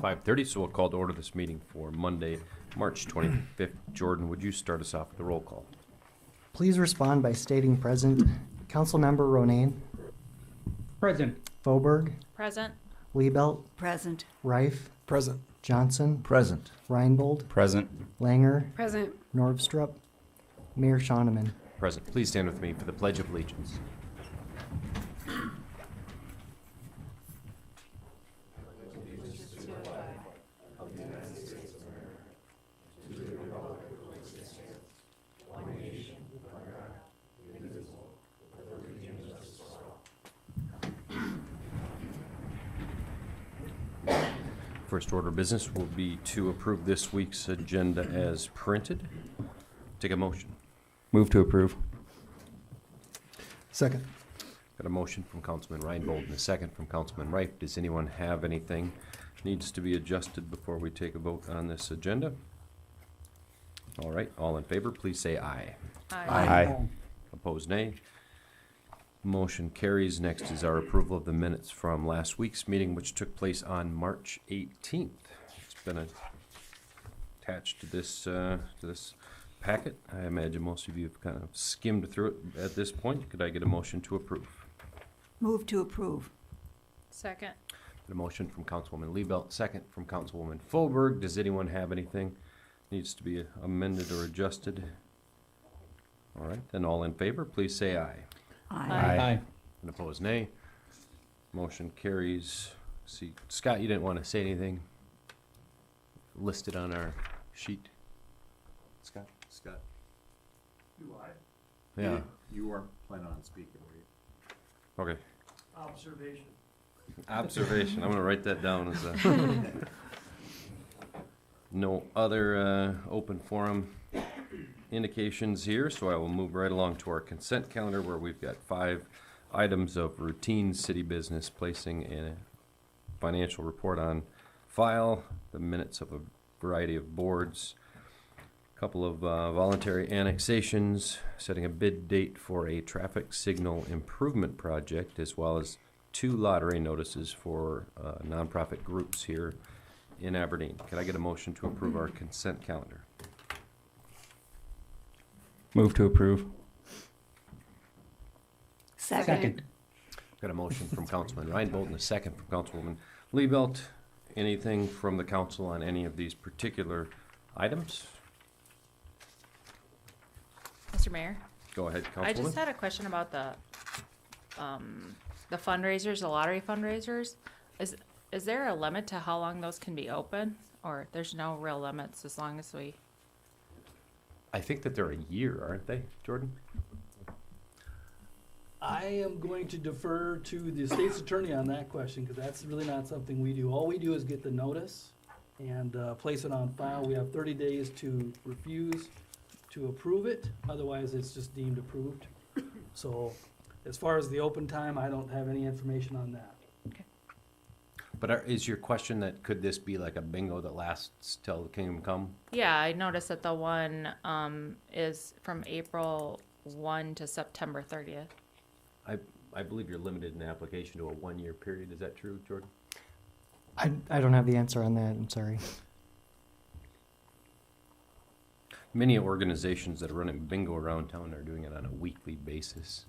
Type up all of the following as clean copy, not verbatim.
5:30, so we'll call to order this meeting for Monday, March 25th. Jordan, would you start us off with the roll call? Please respond by stating present. Councilmember Ronayne. Present. Fauberg. Present. Liebelt. Present. Reif. Present. Johnson. Present. Reinbold. Present. Langer. Present. Norvstrup. Mayor Shoneman. Present. Please stand with me for the Pledge of Allegiance. First order of business will be to approve this week's agenda as printed. Take a motion. Move to approve. Second. Got a motion from Councilman Reinbold and a second from Councilman Reif. Does anyone have anything needs to be adjusted before we take a vote on this agenda? All right, all in favor, please say aye. Aye. Opposed, nay. Motion carries. Next is our approval of the minutes from last week's meeting, which took place on March 18th. It's been attached to this packet. I imagine most of you have kind of skimmed through it at this point. Could I get a motion to approve? Move to approve. Second. A motion from Councilwoman Liebelt, second from Councilwoman Fauberg. Does anyone have anything needs to be amended or adjusted? All right, then all in favor, please say aye. Aye. And opposed, nay. Motion carries. See, Scott, you didn't want to say anything listed on our sheet? Scott? Do I? Yeah, You weren't planning on speaking, were you? okay. Observation. Observation, I'm gonna write that down as a. No other open forum indications here, so I will move right along to our consent calendar where we've got 5 items of routine city business, placing a financial report on file, the minutes of a variety of boards, a couple of voluntary annexations, setting a bid date for a traffic signal improvement project, as well as 2 lottery notices for nonprofit groups here in Aberdeen. Can I get a motion to approve our consent calendar? Move to approve. Second. Got a motion from Councilman Reinbold and a second from Councilwoman Liebelt. Anything from the council on any of these particular items? Mr. Mayor, Go ahead, I just Councilwoman. had a question about the fundraisers, the lottery fundraisers. Is there a limit to how long those can be open? Or there's no real limits as long as we, I think that they're a year, aren't they, Jordan? I am going to defer to the state's attorney on that question, because that's really not something we do. All we do is get the notice and place it on file. We have 30 days to refuse to approve it, otherwise it's just deemed approved. So as far as the open time, I don't have any information on that. But is your question that could this be like a bingo that lasts till the kingdom come? yeah, I noticed that the one is from April 1 to September 30th. I believe you're limited in the application to a 1-year period. Is that true, Jordan? I don't have the answer on that. I'm sorry. Many organizations that are running bingo around town are doing it on a weekly basis.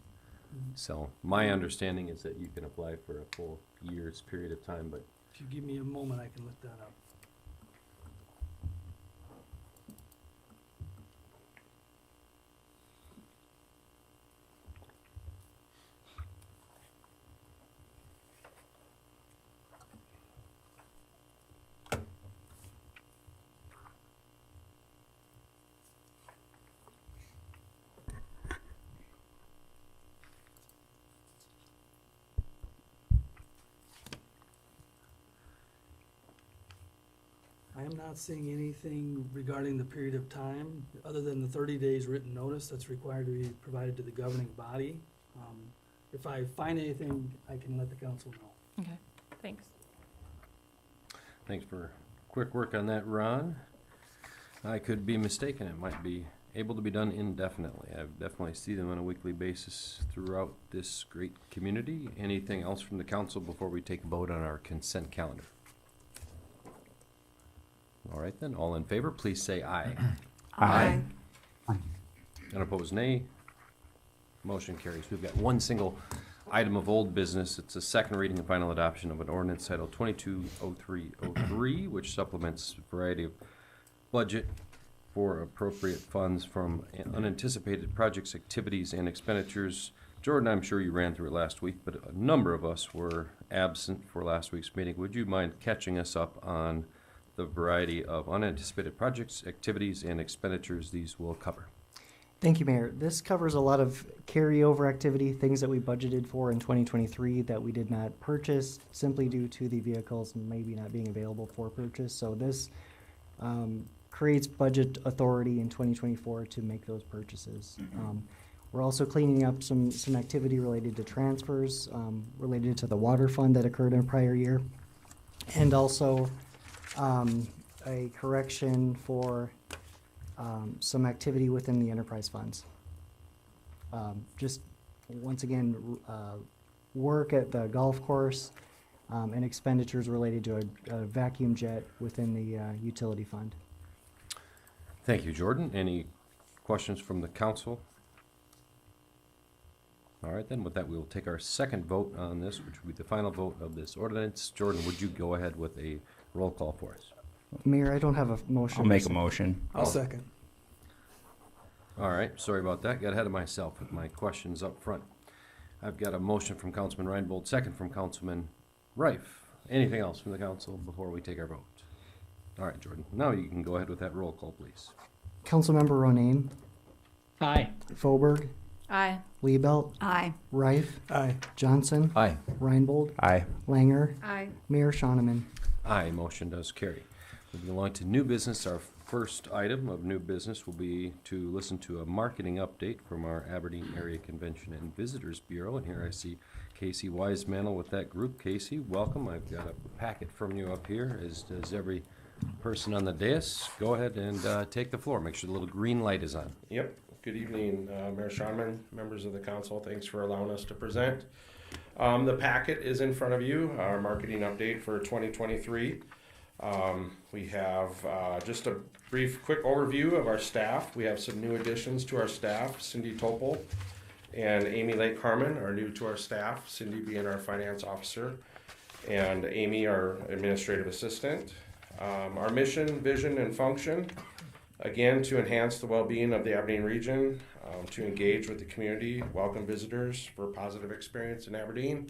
So my understanding is that you can apply for a full year's period of time, but If you give me a moment, I can look that up. I am not seeing anything regarding the period of time, other than the 30 days written notice that's required to be provided to the governing body. If I find anything, I can let the council know. Okay, thanks. thanks for quick work on that, Ron. I could be mistaken. It might be able to be done indefinitely. I definitely see them on a weekly basis throughout this great community. Anything else from the council before we take a vote on our consent calendar? All right then, all in favor, please say aye. Aye. Unopposed, nay. Motion carries. We've got one single item of old business. It's a second reading and final adoption of an ordinance titled 220303, which supplements a variety of budget for appropriate funds from unanticipated projects, activities, and expenditures. Jordan, I'm sure you ran through it last week, but a number of us were absent for last week's meeting. Would you mind catching us up on the variety of unanticipated projects, activities, and expenditures these will cover? Thank you, Mayor. This covers a lot of carryover activity, things that we budgeted for in 2023 that we did not purchase simply due to the vehicles maybe not being available for purchase. So this creates budget authority in 2024 to make those purchases. We're also cleaning up some activity related to transfers, related to the water fund that occurred in a prior year, and also a correction for some activity within the enterprise funds. Just once again, work at the golf course and expenditures related to a vacuum jet within the utility fund. Thank you, Jordan. Any questions from the council? All right, then, with that, we will take our second vote on this, which will be the final vote of this ordinance. Jordan, would you go ahead with a roll call for us? Mayor, I don't have a motion. I'll make a motion. I'll second. All right, sorry about that. Got ahead of myself with my questions up front. I've got a motion from Councilman Reinbold, second from Councilman Rife. Anything else from the council before we take our vote? All right, Jordan, now you can go ahead with that roll call, please. Councilmember Ronayne, Aye. Fauberg, Aye. Liebelt, Aye. Rife, Aye. Johnson, Aye. Reinbold, Aye. Langer, Aye. Mayor Shoneman. Aye, motion does carry. Moving along to new business, our first item of new business will be to listen to a marketing update from our Aberdeen Area Convention and Visitors Bureau. And here I see Casey Wisemantel with that group. Casey, welcome. I've got a packet from you up here, as does every person on the dais. Go ahead and take the floor. Make sure the little green light is on. Yep. Good evening, Mayor Shoneman, members of the council. Thanks for allowing us to present. The packet is in front of you, our marketing update for 2023. We have just a brief, quick overview of our staff. We have some new additions to our staff. Cindy Topol and Amy Lake Carmen are new to our staff, Cindy being our finance officer, and Amy our administrative assistant. Our mission, vision, and function, again, to enhance the well-being of the Aberdeen region, to engage with the community, welcome visitors for a positive experience in Aberdeen.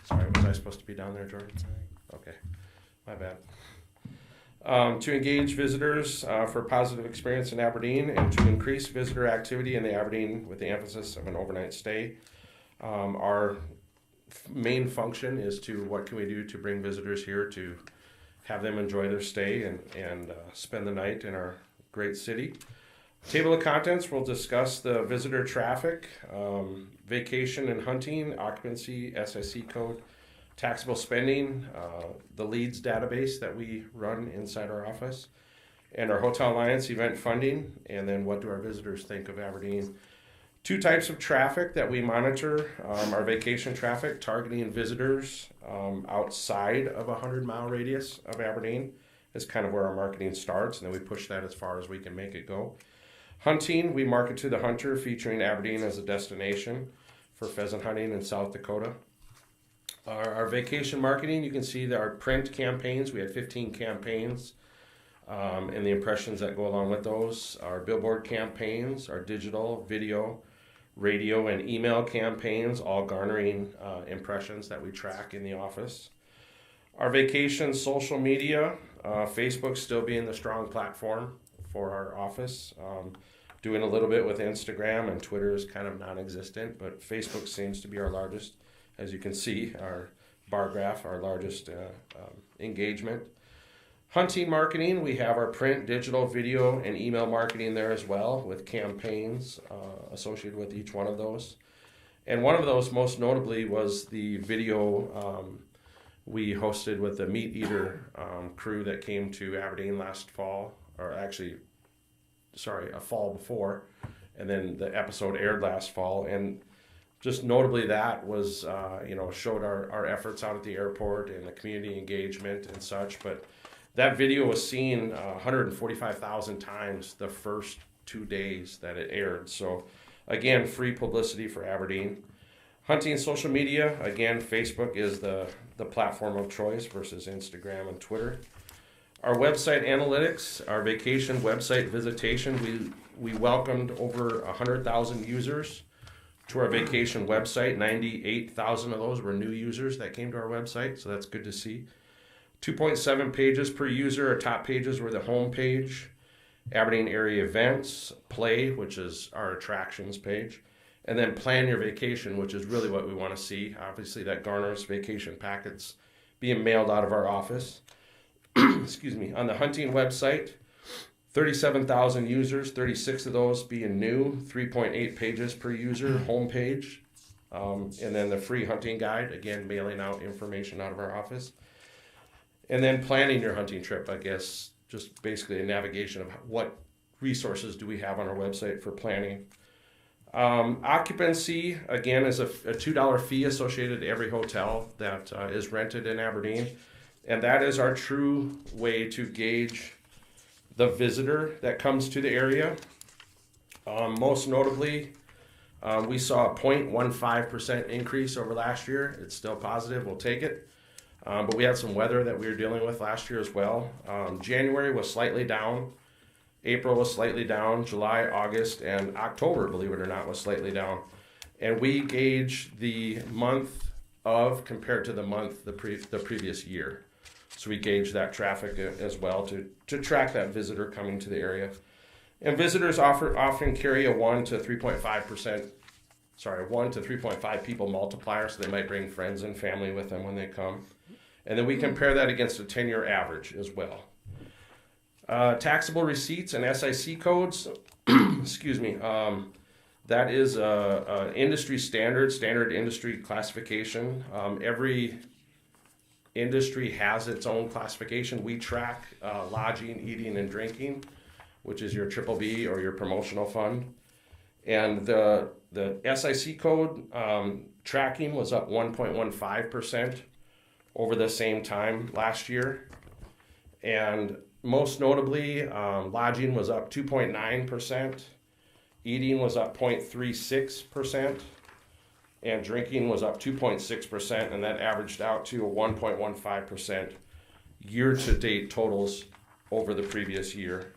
Sorry, was I supposed to be down there, Jordan? Okay, my bad. To engage visitors for a positive experience in Aberdeen and to increase visitor activity in the Aberdeen with the emphasis of an overnight stay. Our main function is to what can we do to bring visitors here to have them enjoy their stay and spend the night in our great city. Table of contents, we'll discuss the visitor traffic, vacation and hunting, occupancy, SSC code, taxable spending, the leads database that we run inside our office, and our Hotel Alliance event funding, and then what do our visitors think of Aberdeen. Two types of traffic that we monitor, our vacation traffic, targeting visitors outside of a 100-mile radius of Aberdeen is kind of where our marketing starts, and then we push that as far as we can make it go. Hunting, we market to the hunter, featuring Aberdeen as a destination for pheasant hunting in South Dakota. Our vacation marketing, you can see that our print campaigns, we had 15 campaigns, and the impressions that go along with those. Our billboard campaigns, our digital, video, radio, and email campaigns, all garnering impressions that we track in the office. Our vacation social media, Facebook still being the strong platform for our office. Doing a little bit with Instagram, and Twitter is kind of non-existent, but Facebook seems to be our largest. As you can see, our bar graph, our largest engagement. Hunting marketing, we have our print, digital, video, and email marketing there as well, with campaigns associated with each one of those. And one of those, most notably, was the video we hosted with the Meat Eater crew that came to Aberdeen last fall, or actually, sorry, a fall before, and then the episode aired last fall. And just notably, that was, showed our efforts out at the airport and the community engagement and such. But That video was seen 145,000 times the first 2 days that it aired. So again, free publicity for Aberdeen. Hunting social media, again, Facebook is the platform of choice versus Instagram and Twitter. Our website analytics, our vacation website visitation, we welcomed over 100,000 users to our vacation website. 98,000 of those were new users that came to our website, so that's good to see. 2.7 pages per user. Our top pages were the home page, Aberdeen area events, play, which is our attractions page, and then plan your vacation, which is really what we want to see. Obviously, that garners vacation packets being mailed out of our office. Excuse me. On the hunting website, 37,000 users, 36 of those being new, 3.8 pages per user, homepage. And then the free hunting guide, again, mailing out information out of our office. And then planning your hunting trip, I guess, just basically a navigation of what resources do we have on our website for planning. Occupancy, again, is a $2 fee associated to every hotel that is rented in Aberdeen. And that is our true way to gauge the visitor that comes to the area. Most notably, we saw a 0.15% increase over last year. It's still positive, we'll take it. But we had some weather that we were dealing with last year as well. January was slightly down. April was slightly down. July, August, and October, believe it or not, was slightly down. And we gauge the month of compared to the month the previous year. So we gauge that traffic as well to track that visitor coming to the area. And visitors often carry a 1 to 3.5 people multiplier, so they might bring friends and family with them when they come. And then we compare that against a 10-year average as well. Taxable receipts and SIC codes, excuse me, that is a industry standard industry classification. Every industry has its own classification. We track lodging, eating, and drinking, which is your triple B or your promotional fund. And the SIC code tracking was up 1.15% over the same time last year. And most notably, lodging was up 2.9%, eating was up 0.36%, and drinking was up 2.6%, and that averaged out to a 1.15% year-to-date totals over the previous year.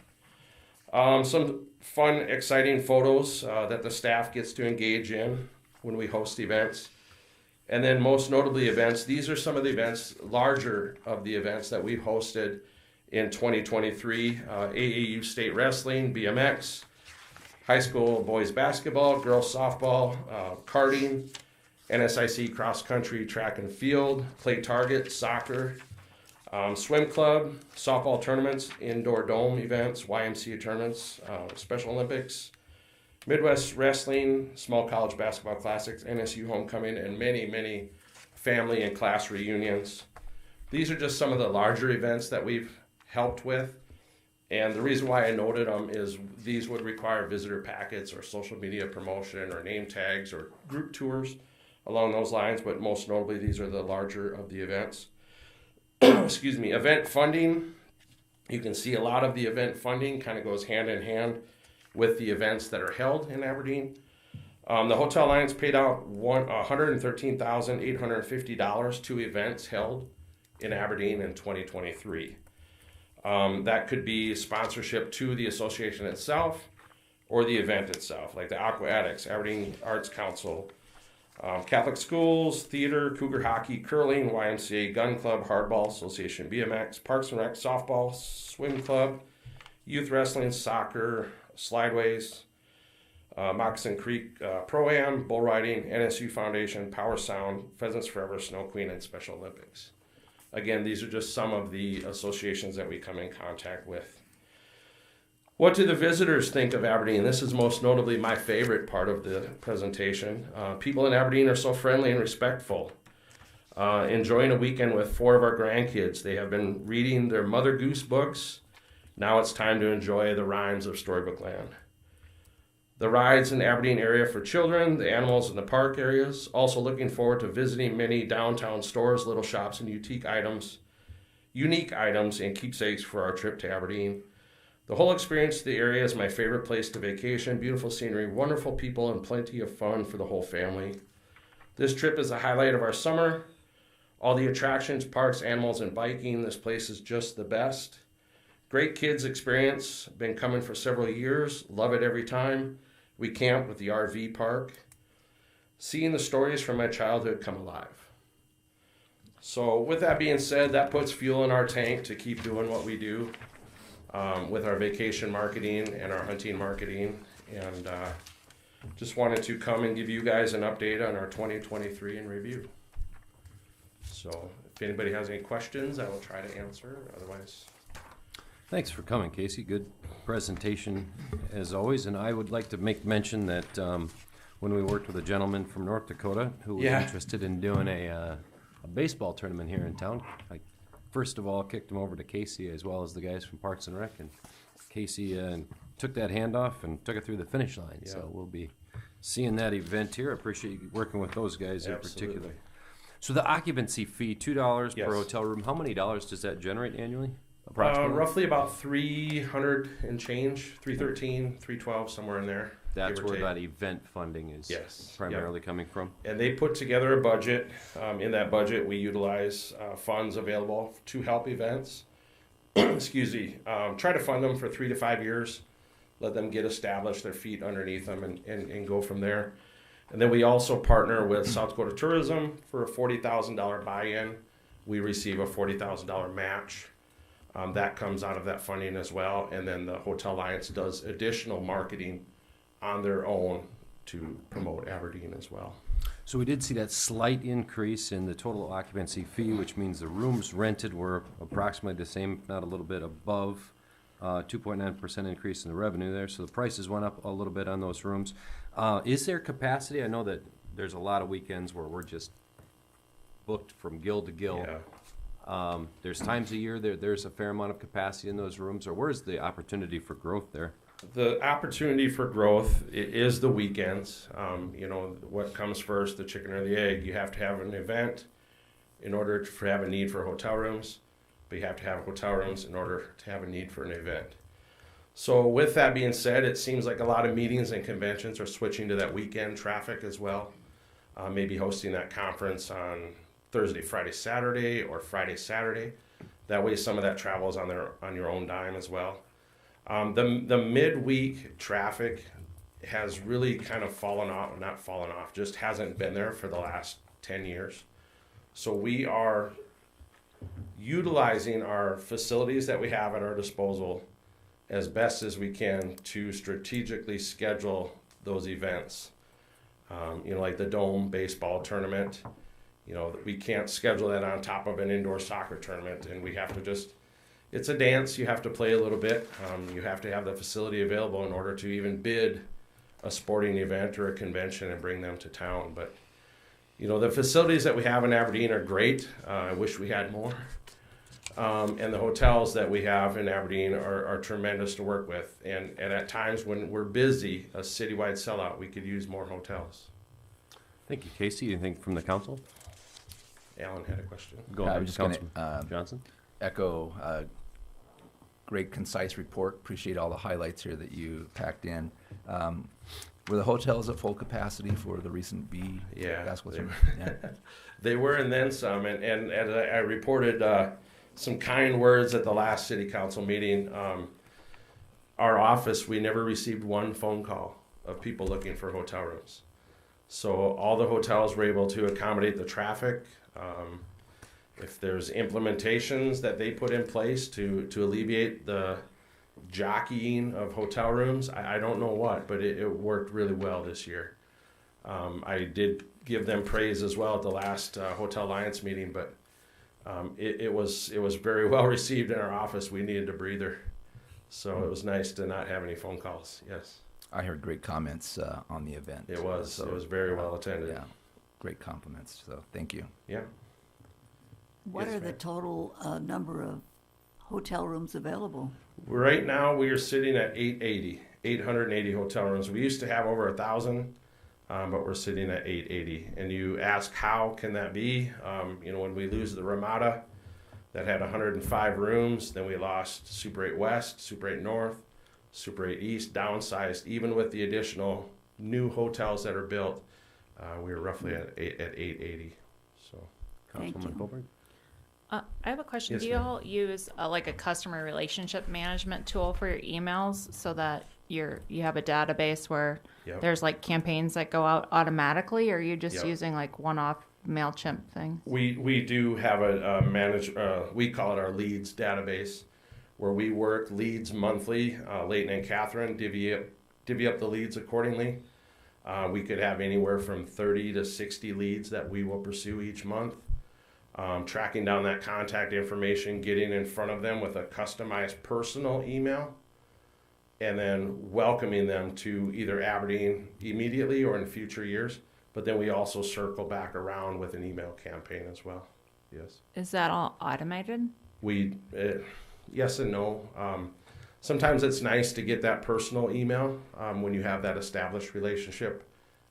Some fun, exciting photos that the staff gets to engage in when we host events. And then most notably events, these are some of the events, larger of the events that we've hosted in 2023. AAU State Wrestling, BMX, high school boys basketball, girls softball, karting, NSIC cross country, track and field, play target, soccer, swim club, softball tournaments, indoor dome events, YMCA tournaments, Special Olympics, Midwest Wrestling, Small College Basketball Classics, NSU Homecoming, and many, many family and class reunions. These are just some of the larger events that we've helped with. And the reason why I noted them is these would require visitor packets or social media promotion or name tags or group tours along those lines, but most notably these are the larger of the events. Excuse me, event funding. You can see a lot of the event funding kind of goes hand in hand with the events that are held in Aberdeen. The Hotel Alliance paid out $113,850 to events held in Aberdeen in 2023. That could be sponsorship to the association itself or the event itself, like the Aqua Addicts, Aberdeen Arts Council, Catholic schools, theater, cougar hockey, curling, YMCA, gun club, hardball association, BMX, Parks and Rec, softball, swim club, youth wrestling, soccer, slideways, Moccasin Creek Pro-Am, bull riding, NSU Foundation, Power Sound, Pheasants Forever, Snow Queen, and Special Olympics. Again, these are just some of the associations that we come in contact with. What do the visitors think of Aberdeen? This is most notably my favorite part of the presentation. People in Aberdeen are so friendly and respectful. Enjoying a weekend with 4 of our grandkids. They have been reading their Mother Goose books. Now it's time to enjoy the rhymes of Storybook Land. The rides in the Aberdeen area for children, the animals in the park areas. Also looking forward to visiting many downtown stores, little shops, and boutique items. unique items and keepsakes for our trip to Aberdeen. The whole experience of the area is my favorite place to vacation. Beautiful scenery, wonderful people, and plenty of fun for the whole family. This trip is the highlight of our summer. All the attractions, parks, animals, and biking. This place is just the best. Great kids experience. Been coming for several years. Love it every time. We camp with the RV park. Seeing the stories from my childhood come alive. So with that being said, that puts fuel in our tank to keep doing what we do with our vacation marketing and our hunting marketing. And just wanted to come and give you guys an update on our 2023 in review. So if anybody has any questions, I will try to answer. Otherwise, Thanks for coming, Casey. Good presentation as always. And I would like to make mention that when we worked with a gentleman from North Dakota who was Yeah. interested in doing a baseball tournament here in town, I first of all kicked him over to Casey as well as the guys from Parks and Rec. And Casey took that handoff and took it through the finish line. Yeah. So we'll be seeing that event here. I appreciate you working with those guys in particular. absolutely. So the occupancy fee, $2 Yes. per hotel room. How many dollars does that generate annually? Approximately. Roughly about 300 and change, 313, 312, somewhere in there. That's give or where take. that event funding is Yes, primarily coming from. And they put together a budget. In that budget, we utilize funds available to help events. Excuse me. Try to fund them for 3 to 5 years. Let them get established, their feet underneath them, and go from there. And then we also partner with South Dakota Tourism for a $40,000 buy-in. We receive a $40,000 match. That comes out of that funding as well. And then the Hotel Alliance does additional marketing on their own to promote Aberdeen as well. So we did see that slight increase in the total occupancy fee, which means the rooms rented were approximately the same, if not a little bit above, 2.9% increase in the revenue there. So the prices went up a little bit on those rooms. Is there capacity? I know that there's a lot of weekends where we're just booked from gill to gill. Yeah. There's times a year there's a fair amount of capacity in those rooms, or where's the opportunity for growth there? The opportunity for growth is the weekends. What comes first, the chicken or the egg? You have to have an event in order to have a need for hotel rooms, but you have to have hotel rooms in order to have a need for an event. So with that being said, it seems like a lot of meetings and conventions are switching to that weekend traffic as well. Maybe hosting that conference on Thursday, Friday, Saturday, or Friday, Saturday. That way some of that travel is on your own dime as well. The midweek traffic has really kind of not fallen off, just hasn't been there for the last 10 years. So we are utilizing our facilities that we have at our disposal as best as we can to strategically schedule those events. Like the Dome baseball tournament, we can't schedule that on top of an indoor soccer tournament, and we have to just, it's a dance. You have to play a little bit. You have to have the facility available in order to even bid a sporting event or a convention and bring them to town. But, the facilities that we have in Aberdeen are great. I wish we had more. And the hotels that we have in Aberdeen are tremendous to work with. And at times when we're busy, a citywide sellout, we could use more hotels. Thank you, Casey. Anything from the council? Alan had a question. Go I ahead, was just gonna, Councilman Johnson. Echo, great concise report. Appreciate all the highlights here that you packed in. Were the hotels at full capacity for the recent B basketball they, tournament? Yeah. they were, and then some. And as I reported some kind words at the last city council meeting, our office, we never received one phone call of people looking for hotel rooms. So all the hotels were able to accommodate the traffic. If there's implementations that they put in place to alleviate the jockeying of hotel rooms, I don't know what, but it worked really well this year. I did give them praise as well at the last Hotel Alliance meeting, but it was very well received in our office. We needed a breather, so it was nice to not have any phone calls. Yes, I heard great comments on the event. it was. So, It was very well attended. Yeah, great compliments. So thank you. Yeah. What Yes, are the ma'am. total number of hotel rooms available? Right now, we are sitting at 880 hotel rooms. We used to have over 1,000, but we're sitting at 880. And you ask, how can that be? When we lose the Ramada, that had 105 rooms. Then we lost Super 8 West, Super 8 North, Super 8 East, downsized. Even with the additional new hotels that are built, we were roughly at 880. So, Thank Councilman you. Colbert? I have a question. Yes, Do you ma'am. all use like a customer relationship management tool for your emails so that you have a database where Yep. there's like campaigns that go out automatically, or are you just Yep. using like one-off MailChimp thing? We do have a we call it our leads database, where we work leads monthly. Leighton and Catherine divvy up the leads accordingly. We could have anywhere from 30 to 60 leads that we will pursue each month. Tracking down that contact information, getting in front of them with a customized personal email, and then welcoming them to either Aberdeen immediately or in future years. But then we also circle back around with an email campaign as well. Yes. Is that all automated? We, yes and no. Sometimes it's nice to get that personal email when you have that established relationship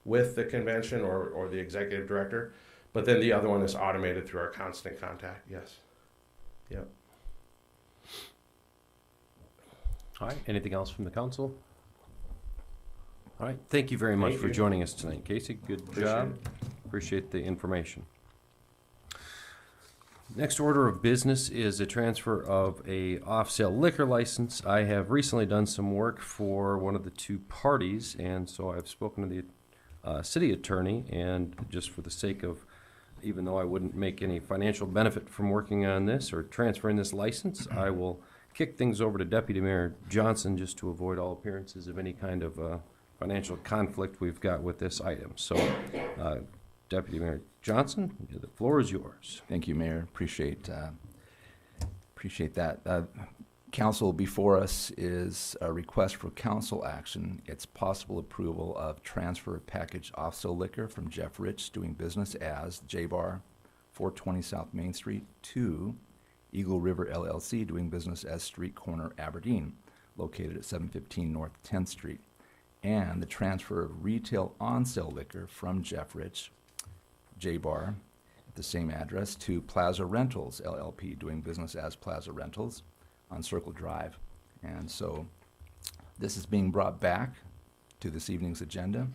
with the convention or the executive director. But then the other one is automated through our constant contact. Yes. Yep. All right, anything else from the council? All right, thank you very much Thank for you. joining us tonight, Casey. Good Appreciate job. Appreciate the information. Next order of business is a transfer of a off-sale liquor license. I have recently done some work for one of the two parties, and so I've spoken to the city attorney, and just for the sake of, even though I wouldn't make any financial benefit from working on this or transferring this license, I will kick things over to Deputy Mayor Johnson just to avoid all appearances of any kind of financial conflict we've got with this item. So, Deputy Mayor Johnson, the floor is yours. Thank you, Mayor. Appreciate that. Council, before us is a request for council action. It's possible approval of transfer of package off-sale liquor from Jeff Rich, doing business as J-Bar, 420 South Main Street, to Eagle River LLC, doing business as Street Corner Aberdeen, located at 715 North 10th Street, and the transfer of retail on-sale liquor from Jeff Rich, J-Bar, at the same address, to Plaza Rentals LLP, doing business as Plaza Rentals on Circle Drive. And so this is being brought back to this evening's agenda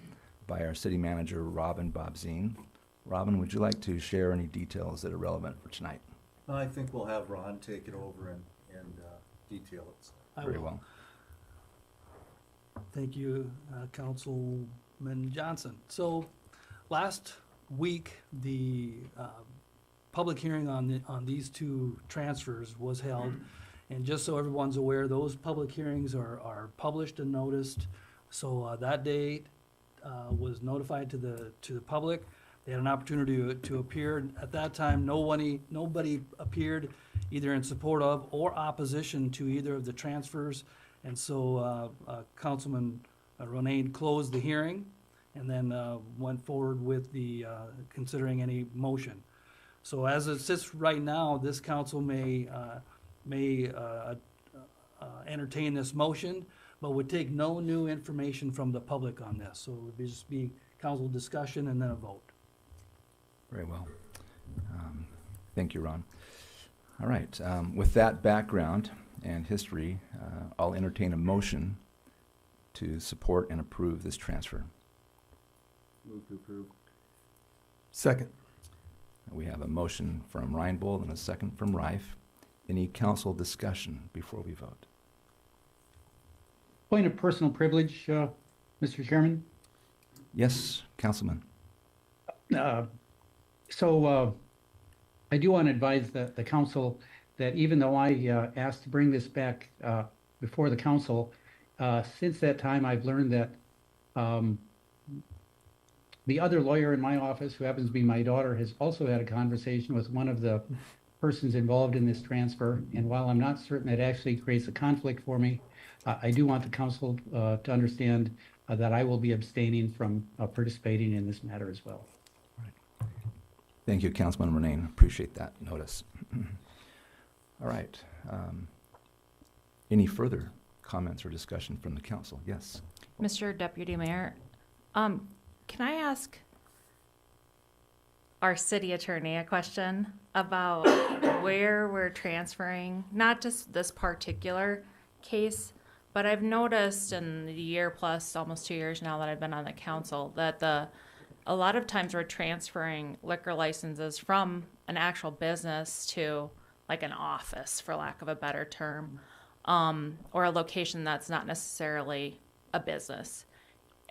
by our city manager, Robin Bobzien. Robin, would you like to share any details that are relevant for tonight? I think we'll have Ron take it over and detail it. I Very will. well. Thank you, Councilman Johnson. So, last week, the public hearing on these two transfers was held. And just so everyone's aware, those public hearings are published and noticed. So that date was notified to the public. They had an opportunity to appear. At that time, nobody appeared either in support of or opposition to either of the transfers. And so Councilman Ronayne closed the hearing and then went forward with the considering any motion. So as it sits right now, this council may entertain this motion, but would take no new information from the public on this. So it would just be council discussion and then a vote. Very well. Thank you, Ron. All right. With that background and history, I'll entertain a motion to support and approve this transfer. Move to approve. Second. We have a motion from Reinbold and a second from Reif. Any council discussion before we vote? Point of personal privilege, Mr. Chairman. Yes, Councilman. So I do want to advise the council that even though I asked to bring this back before the council, since that time I've learned that the other lawyer in my office, who happens to be my daughter, has also had a conversation with one of the persons involved in this transfer. And while I'm not certain it actually creates a conflict for me, I do want the council to understand that I will be abstaining from participating in this matter as well. Thank you, Councilman Ronayne. Appreciate that notice. All right. Any further comments or discussion from the council? Yes. Mr. Deputy Mayor, can I ask, our city attorney a question about where we're transferring, not just this particular case, but I've noticed in the year plus almost 2 years now that I've been on the council that a lot of times we're transferring liquor licenses from an actual business to like an office, for lack of a better term, or a location that's not necessarily a business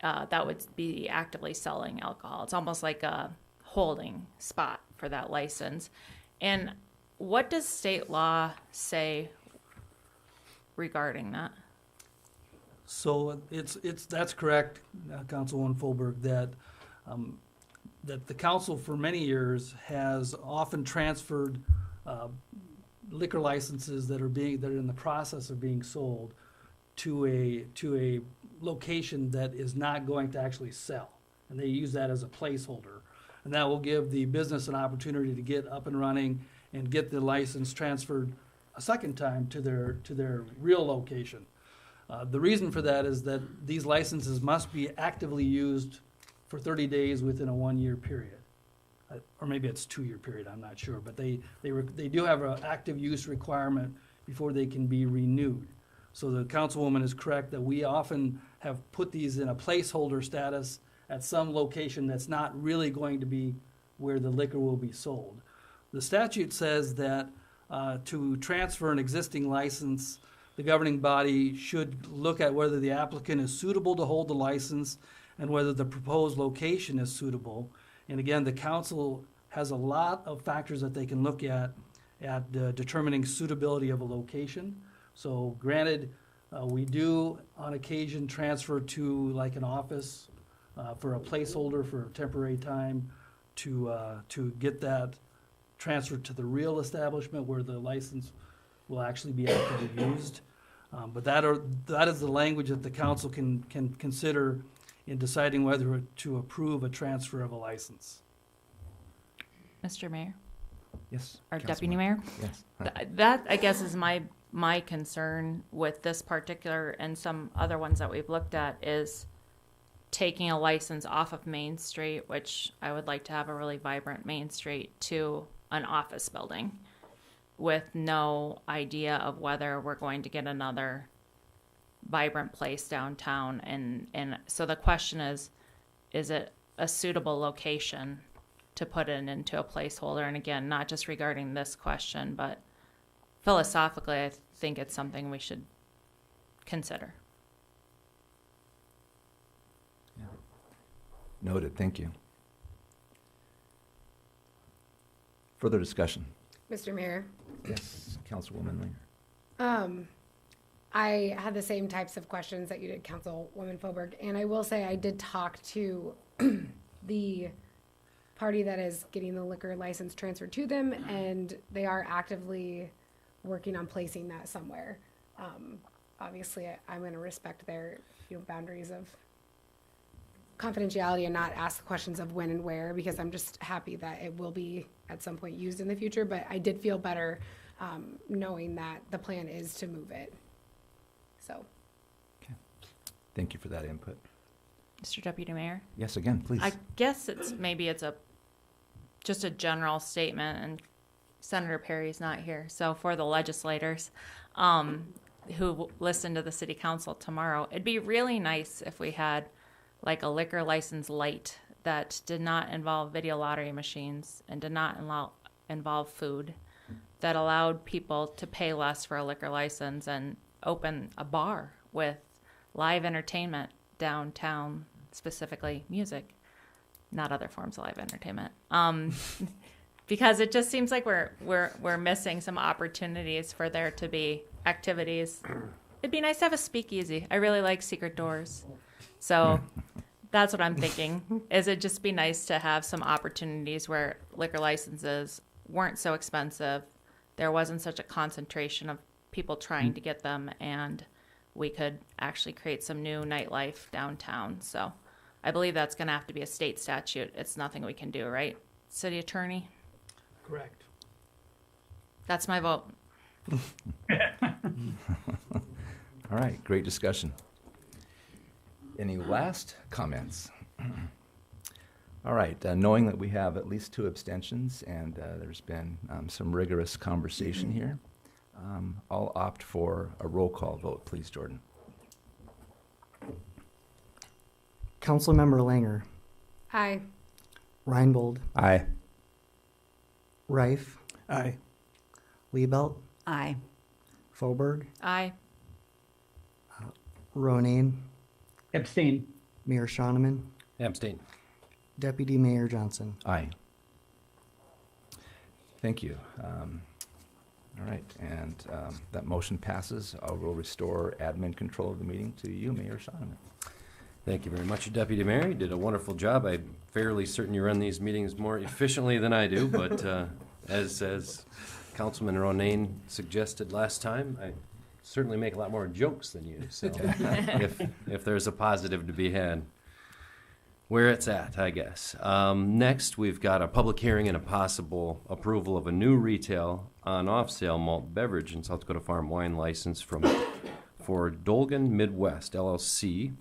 that would be actively selling alcohol. It's almost like a holding spot for that license. And what does state law say regarding that? So that's correct, Councilwoman Fulberg, that the council for many years has often transferred liquor licenses that are in the process of being sold to a location that is not going to actually sell, and they use that as a placeholder, and that will give the business an opportunity to get up and running and get the license transferred a second time to their real location. The reason for that is that these licenses must be actively used for 30 days within a 1-year period. Or maybe it's 2-year period, I'm not sure, but they do have an active use requirement before they can be renewed. So the councilwoman is correct that we often have put these in a placeholder status at some location that's not really going to be where the liquor will be sold. The statute says that to transfer an existing license, the governing body should look at whether the applicant is suitable to hold the license and whether the proposed location is suitable. And again, the council has a lot of factors that they can look at determining suitability of a location. So granted, we do on occasion transfer to like an office for a placeholder for a temporary time to get that transferred to the real establishment where the license will actually be actively used. But that is the language that the council can consider in deciding whether to approve a transfer of a license. Mr. Mayor, Yes. or Councilwoman. Deputy Mayor? Yes. That, I guess, is my concern with this particular and some other ones that we've looked at is taking a license off of Main Street, which I would like to have a really vibrant Main Street, to an office building with no idea of whether we're going to get another vibrant place downtown. And so the question is it a suitable location to put it into a placeholder? And again, not just regarding this question, but philosophically, I think it's something we should consider. Noted, thank you. Further discussion? Mr. Mayor, Yes, Councilwoman Linger. I had the same types of questions that you did, Councilwoman Foberg, and I will say I did talk to the party that is getting the liquor license transferred to them, and they are actively working on placing that somewhere. Obviously, I'm going to respect their boundaries of confidentiality and not ask the questions of when and where, because I'm just happy that it will be at some point used in the future. But I did feel better knowing that the plan is to move it. So. Thank you for that input. Mr. Deputy Mayor? Yes, again, please. I guess it's just a general statement, and Senator Perry's not here. So for the legislators who listen to the city council tomorrow, it'd be really nice if we had like a liquor license light that did not involve video lottery machines and did not involve food, that allowed people to pay less for a liquor license and open a bar with live entertainment downtown, specifically music, not other forms of live entertainment. Because it just seems like we're missing some opportunities for there to be activities. It'd be nice to have a speakeasy. I really like secret doors. So that's what I'm thinking, is it'd just be nice to have some opportunities where liquor licenses weren't so expensive. There wasn't such a concentration of people trying to get them, and we could actually create some new nightlife downtown. So I believe that's going to have to be a state statute. It's nothing we can do, right, City Attorney? Correct. That's my vote. All right, great discussion. Any last comments? All right, knowing that we have at least 2 abstentions and there's been some rigorous conversation here, I'll opt for a roll call vote, please, Jordan. Councilmember Langer, Aye. Reinbold, Aye. Reif, Aye. Liebelt, Aye. Foberg, Aye. Ronayne, Abstain. Mayor Shonneman, Abstain. Deputy Mayor Johnson. Aye. Thank you. All right, and that motion passes. I will restore admin control of the meeting to you, Mayor Shonneman. Thank you very much, Deputy Mayor. You did a wonderful job. I'm fairly certain you run these meetings more efficiently than I do, but as Councilman Ronayne suggested last time, I certainly make a lot more jokes than you. So if there's a positive to be had, where it's at, I guess. Next, we've got a public hearing and a possible approval of a new retail on-off-sale malt beverage and South Dakota Farm wine license for Dolgan Midwest LLC,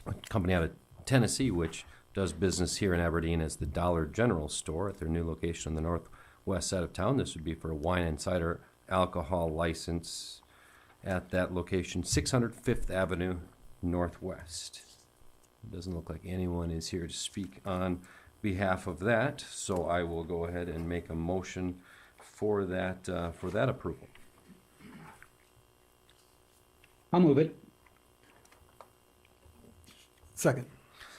a company out of Tennessee, which does business here in Aberdeen as the Dollar General store at their new location on the northwest side of town. This would be for a wine and cider alcohol license at that location, 600 Fifth Avenue Northwest. It doesn't look like anyone is here to speak on behalf of that, so I will go ahead and make a motion for that approval. I'll move it. Second.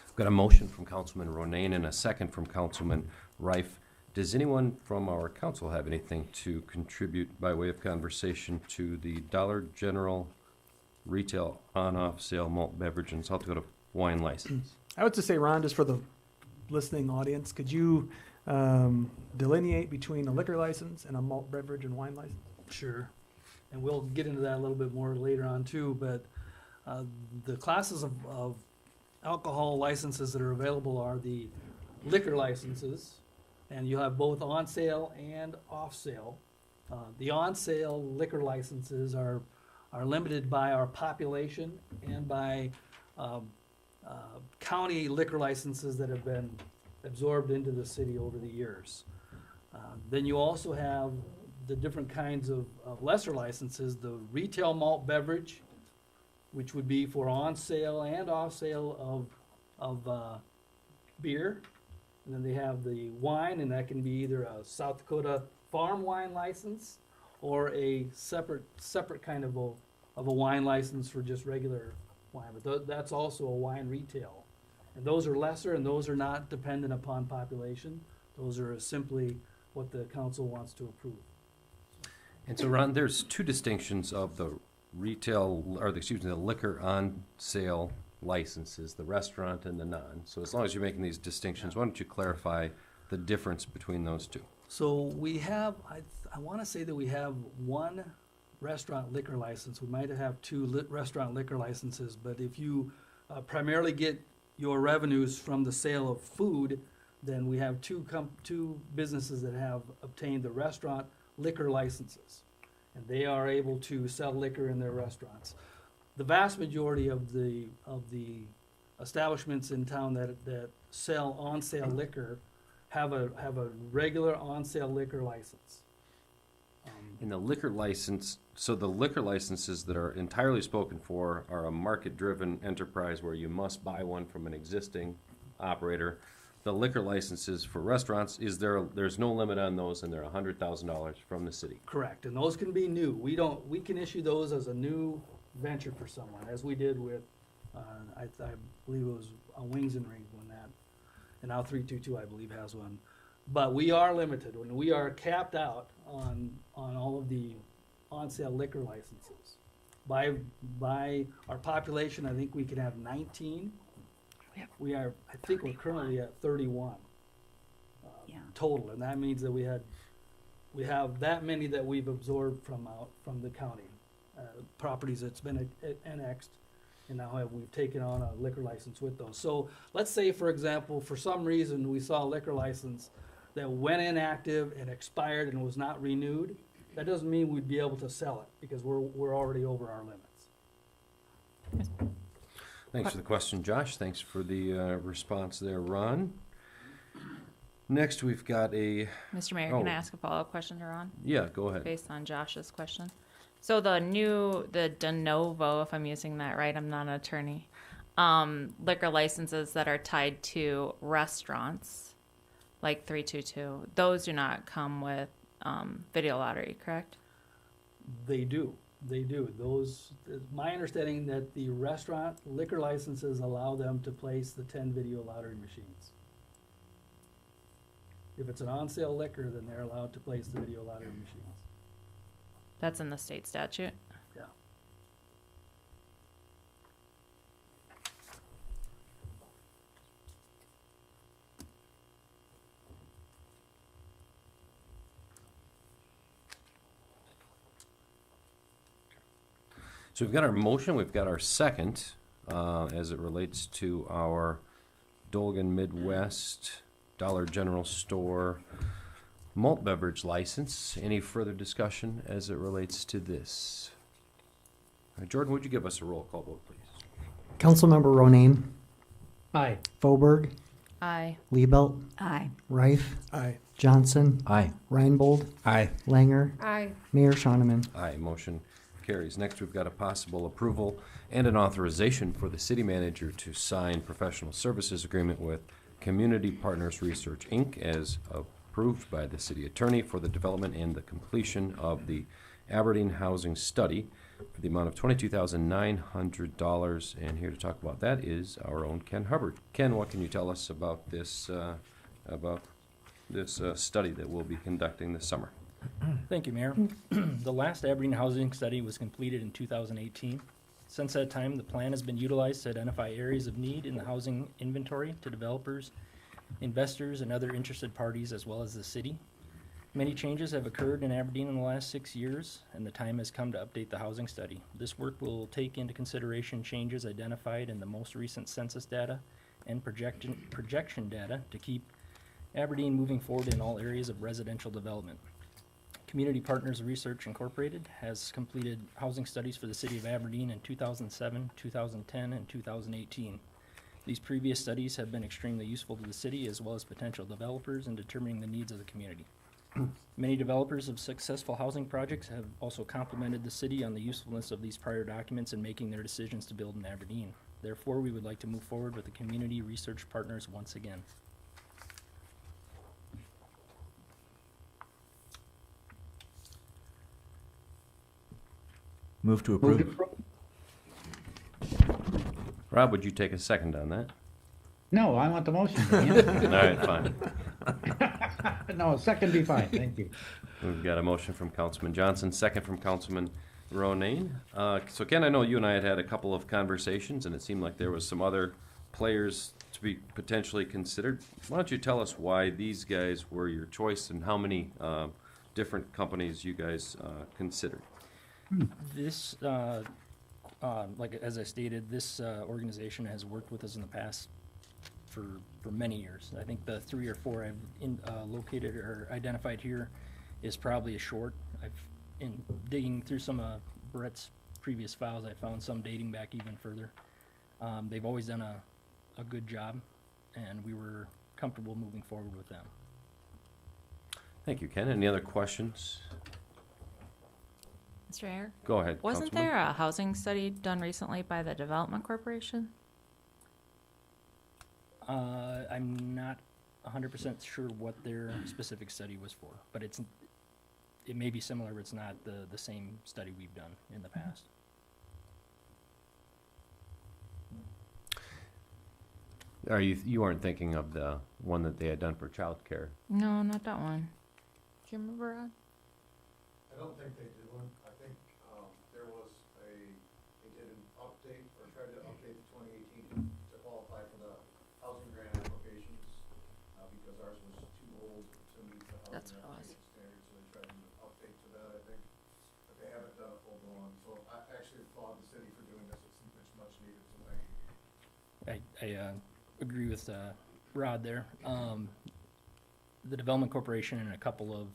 I've got a motion from Councilman Ronayne and a second from Councilman Reif. Does anyone from our council have anything to contribute by way of conversation to the Dollar General retail on-off sale malt beverage and South Dakota wine license? I would just say, Ron, just for the listening audience, could you delineate between a liquor license and a malt beverage and wine license? Sure. And we'll get into that a little bit more later on too, but the classes of alcohol licenses that are available are the liquor licenses, and you have both on sale and off sale. The on sale liquor licenses are limited by our population and by county liquor licenses that have been absorbed into the city over the years. Then you also have the different kinds of lesser licenses, the retail malt beverage, which would be for on sale and off sale of beer. And then they have the wine, and that can be either a South Dakota farm wine license or a separate kind of a wine license for just regular wine. But that's also a wine retail. And those are lesser, and those are not dependent upon population. Those are simply what the council wants to approve. And so, Ron, there's two distinctions of the the liquor on sale licenses, the restaurant and the non. So as long as you're making these distinctions, why don't you clarify the difference between those two? So we have, I want to say that we have one restaurant liquor license. We might have two restaurant liquor licenses, but if you primarily get your revenues from the sale of food, then we have two businesses that have obtained the restaurant liquor licenses, and they are able to sell liquor in their restaurants. The vast majority of the establishments in town that sell on sale liquor have a regular on sale liquor license. In the liquor license, so the liquor licenses that are entirely spoken for are a market-driven enterprise where you must buy one from an existing operator. The liquor licenses for restaurants, there's no limit on those, and they're $100,000 from the city. Correct, and those can be new. We can issue those as a new venture for someone, as we did with, I believe it was Wings and Rings when that, and now 322 I believe has one. But we are limited, when we are capped out on all of the on-sale liquor licenses. By our population, I think we can have 19. I think we're currently at 31 total, and that means that we have that many that we've absorbed from the county properties that's been annexed, and now we've taken on a liquor license with those. So let's say, for example, for some reason we saw a liquor license that went inactive and expired and was not renewed. That doesn't mean we'd be able to sell it because we're already over our limits. Thanks for the question, Josh. Thanks for the response there, Ron. Next, we've got a, Mr. Mayor, can I Oh. ask a follow-up question to Ron? yeah, go ahead. Based on Josh's question. So the de novo, if I'm using that right, I'm not an attorney, liquor licenses that are tied to restaurants, like 322, those do not come with, video lottery, correct? They do. Those, my understanding that the restaurant liquor licenses allow them to place the 10 video lottery machines. If it's an on-sale liquor, then they're allowed to place the video lottery machines. That's in the state statute. Yeah. So we've got our motion, we've got our second, as it relates to our Dolgan Midwest Dollar General Store malt beverage license. Any further discussion as it relates to this? Jordan, would you give us a roll call vote, please? Councilmember Ronayne, Aye. Fauberg, Aye. Liebelt, Aye. Reif, Aye. Johnson, Aye. Reinbold, Aye. Langer, Aye. Mayor Shonneman. Aye, motion carries. Next, we've got a possible approval and an authorization for the city manager to sign professional services agreement with Community Partners Research, Inc. as approved by the city attorney for the development and the completion of the Aberdeen Housing Study for the amount of $22,900. And here to talk about that is our own Ken Hubbard. Ken, what can you tell us about this study that we'll be conducting this summer? Thank you, Mayor. The last Aberdeen housing study was completed in 2018. Since that time, the plan has been utilized to identify areas of need in the housing inventory to developers, investors, and other interested parties, as well as the city. Many changes have occurred in Aberdeen in the last 6 years, and the time has come to update the housing study. This work will take into consideration changes identified in the most recent census data and projection data to keep Aberdeen moving forward in all areas of residential development. Community Partners Research Incorporated has completed housing studies for the city of Aberdeen in 2007, 2010, and 2018. These previous studies have been extremely useful to the city as well as potential developers in determining the needs of the community. Many developers of successful housing projects have also complimented the city on the usefulness of these prior documents in making their decisions to build in Aberdeen. Therefore, we would like to move forward with the Community Research Partners once again. Move to Move to approve. approve. Rob, would you take a second on that? No, I want the motion. Dan. All right, fine. No, second be fine, thank you. We've got a motion from Councilman Johnson, second from Councilman Ronayne. So Ken, I know you and I had a couple of conversations, and it seemed like there was some other players to be potentially considered. Why don't you tell us why these guys were your choice and how many different companies you guys considered? This, like as I stated, this organization has worked with us in the past for many years. I think the 3 or 4 I've located or identified here is probably a short. In digging through some of Brett's previous files, I found some dating back even further. They've always done a good job, and we were comfortable moving forward with them. Thank you, Ken. Any other questions? Mr. Mayor? Go ahead, Wasn't Councilman. there a housing study done recently by the Development Corporation? I'm not 100% sure what their specific study was for, but it may be similar, but it's not the same study we've done in the past. You aren't thinking of the one that they had done for childcare? No, not that one. Do you remember, Rod? I don't think they did one. I think, there was they did an update, or tried to update the 2018 to qualify for the housing grant applications, because ours was too old to meet the That's housing what it was. application standards, so they tried to update to that, I think. But they haven't done a full blown, so I actually applaud the city for doing this. It's much needed, so thank you. I agree with Rod there. The Development Corporation and a couple of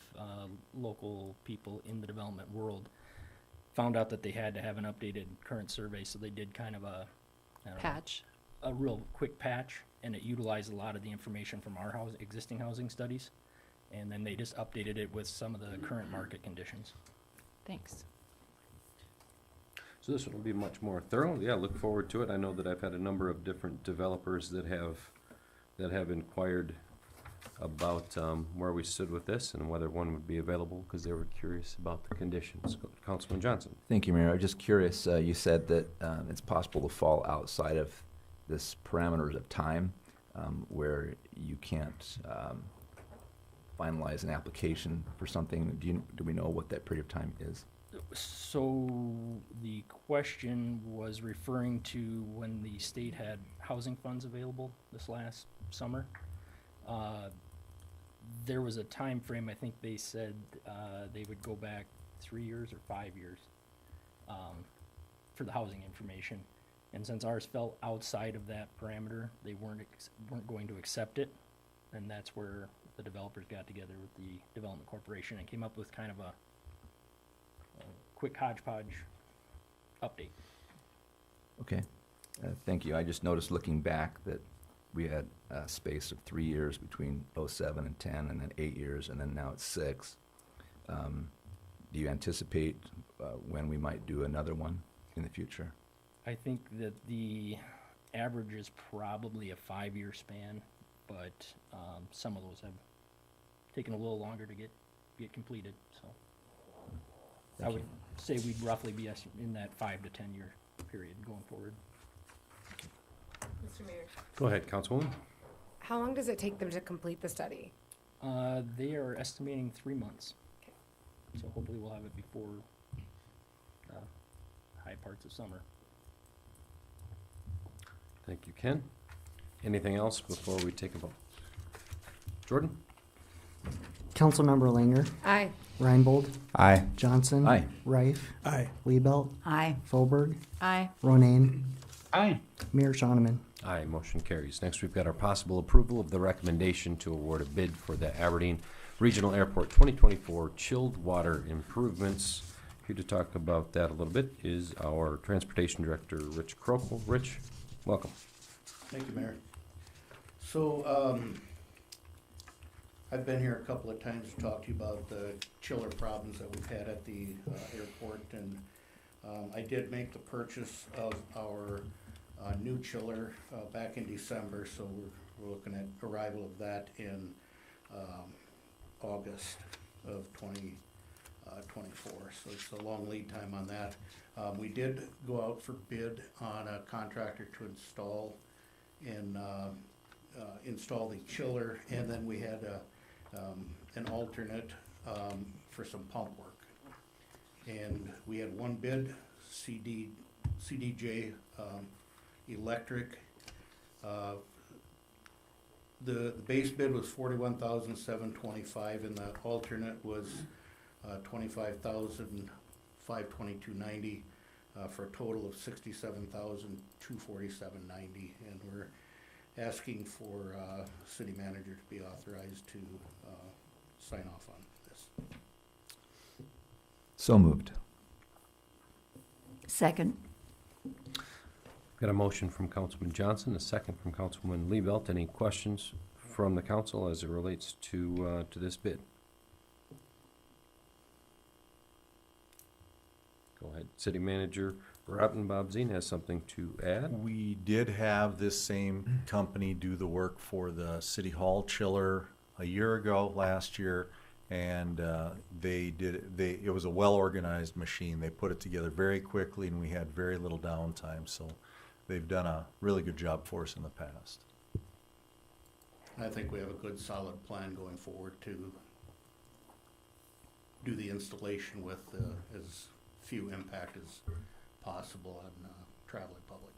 local people in the development world found out that they had to have an updated current survey, so they did kind of a Patch. a real quick patch, and it utilized a lot of the information from our existing housing studies. And then they just updated it with some of the current market conditions. Thanks. So this one will be much more thorough. Yeah, look forward to it. I know that I've had a number of different developers that have inquired about where we stood with this and whether one would be available because they were curious about the conditions. Councilman Johnson. Thank you, Mayor. I'm just curious, you said that it's possible to fall outside of this parameters of time where you can't finalize an application for something. Do we know what that period of time is? So the question was referring to when the state had housing funds available this last summer. There was a time frame, I think they said they would go back 3 years or 5 years for the housing information. And since ours fell outside of that parameter, they weren't going to accept it. And that's where the developers got together with the Development Corporation and came up with kind of a quick hodgepodge update. Okay, thank you. I just noticed looking back that we had a space of 3 years between 07 and 10, and then 8 years, and then now it's 6. Do you anticipate when we might do another one in the future? I think that the average is probably a 5-year span, but some of those have taken a little longer to get completed, so. I would say we'd roughly be in that 5 to 10 year period going forward. Mr. Mayor, Go ahead, Councilwoman. how long does it take them to complete the study? They are estimating 3 months. Okay. So hopefully we'll have it before high parts of summer. Thank you, Ken. Anything else before we take a vote? Jordan? Councilmember Langer, Aye. Reinbold, Aye. Johnson. Aye. Rife, Aye. Liebelt, Aye. Fauberg, Aye. Ronayne, Aye. Mayor Shonneman. Aye, motion carries. Next, we've got our possible approval of the recommendation to award a bid for the Aberdeen Regional Airport 2024 chilled water improvements. Here to talk about that a little bit is our Transportation Director, Rich Krokel. Rich, welcome. Thank you, Mayor. So, I've been here a couple of times to talk to you about the chiller problems that we've had at the airport, and I did make the purchase of our new chiller back in December, so we're looking at arrival of that in August of 2024. So it's a long lead time on that. We did go out for bid on a contractor to install the chiller, and then we had an alternate for some pump work. And we had one bid, CDJ Electric. The base bid was $41,725, and the alternate was $25,522.90 for a total of $67,247.90. And we're asking for city manager to be authorized to sign off on this. So moved. Second. Got a motion from Councilman Johnson, a second from Councilwoman Liebelt. Any questions from the council as it relates to this bid? Go ahead. City Manager Rottenbobzien has something to add. We did have this same company do the work for the City Hall chiller a year ago, last year, and it was a well-organized machine. They put it together very quickly, and we had very little downtime, so they've done a really good job for us in the past. I think we have a good, solid plan going forward to do the installation with as few impact as possible on traveling public.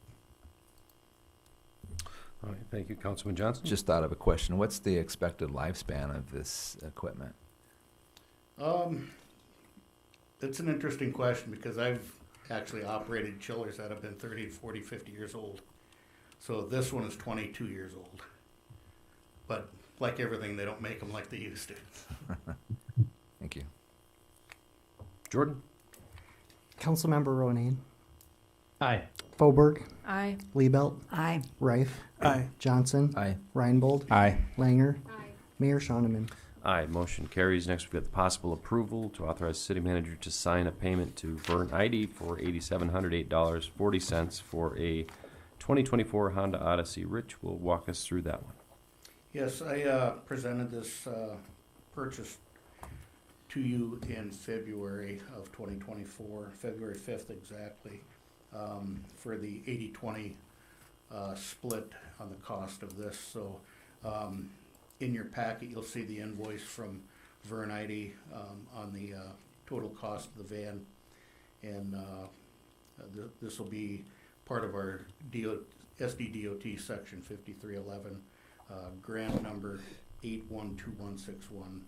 All right, thank you, Councilman Johnson. Just thought of a question. What's the expected lifespan of this equipment? It's an interesting question because I've actually operated chillers that have been 30, 40, 50 years old. So this one is 22 years old. But like everything, they don't make them like they used to. Thank you. Jordan? Councilmember Ronayne, Aye. Fauberg, Aye. Liebelt, Aye. Reif, Aye. Johnson, Aye. Reinbold, Aye. Langer, Mayor Shonneman. Aye, motion carries. Next, we've got the possible approval to authorize city manager to sign a payment to Vern Ide for $8,708.40 for a 2024 Honda Odyssey. Rich will walk us through that one. Yes, I presented this purchase to you in February of 2024, February 5th exactly, for the 80-20 split on the cost of this. So in your packet, you'll see the invoice from Vern Ide on the total cost of the van. And this will be part of our SDDOT section 5311, grant number 812161.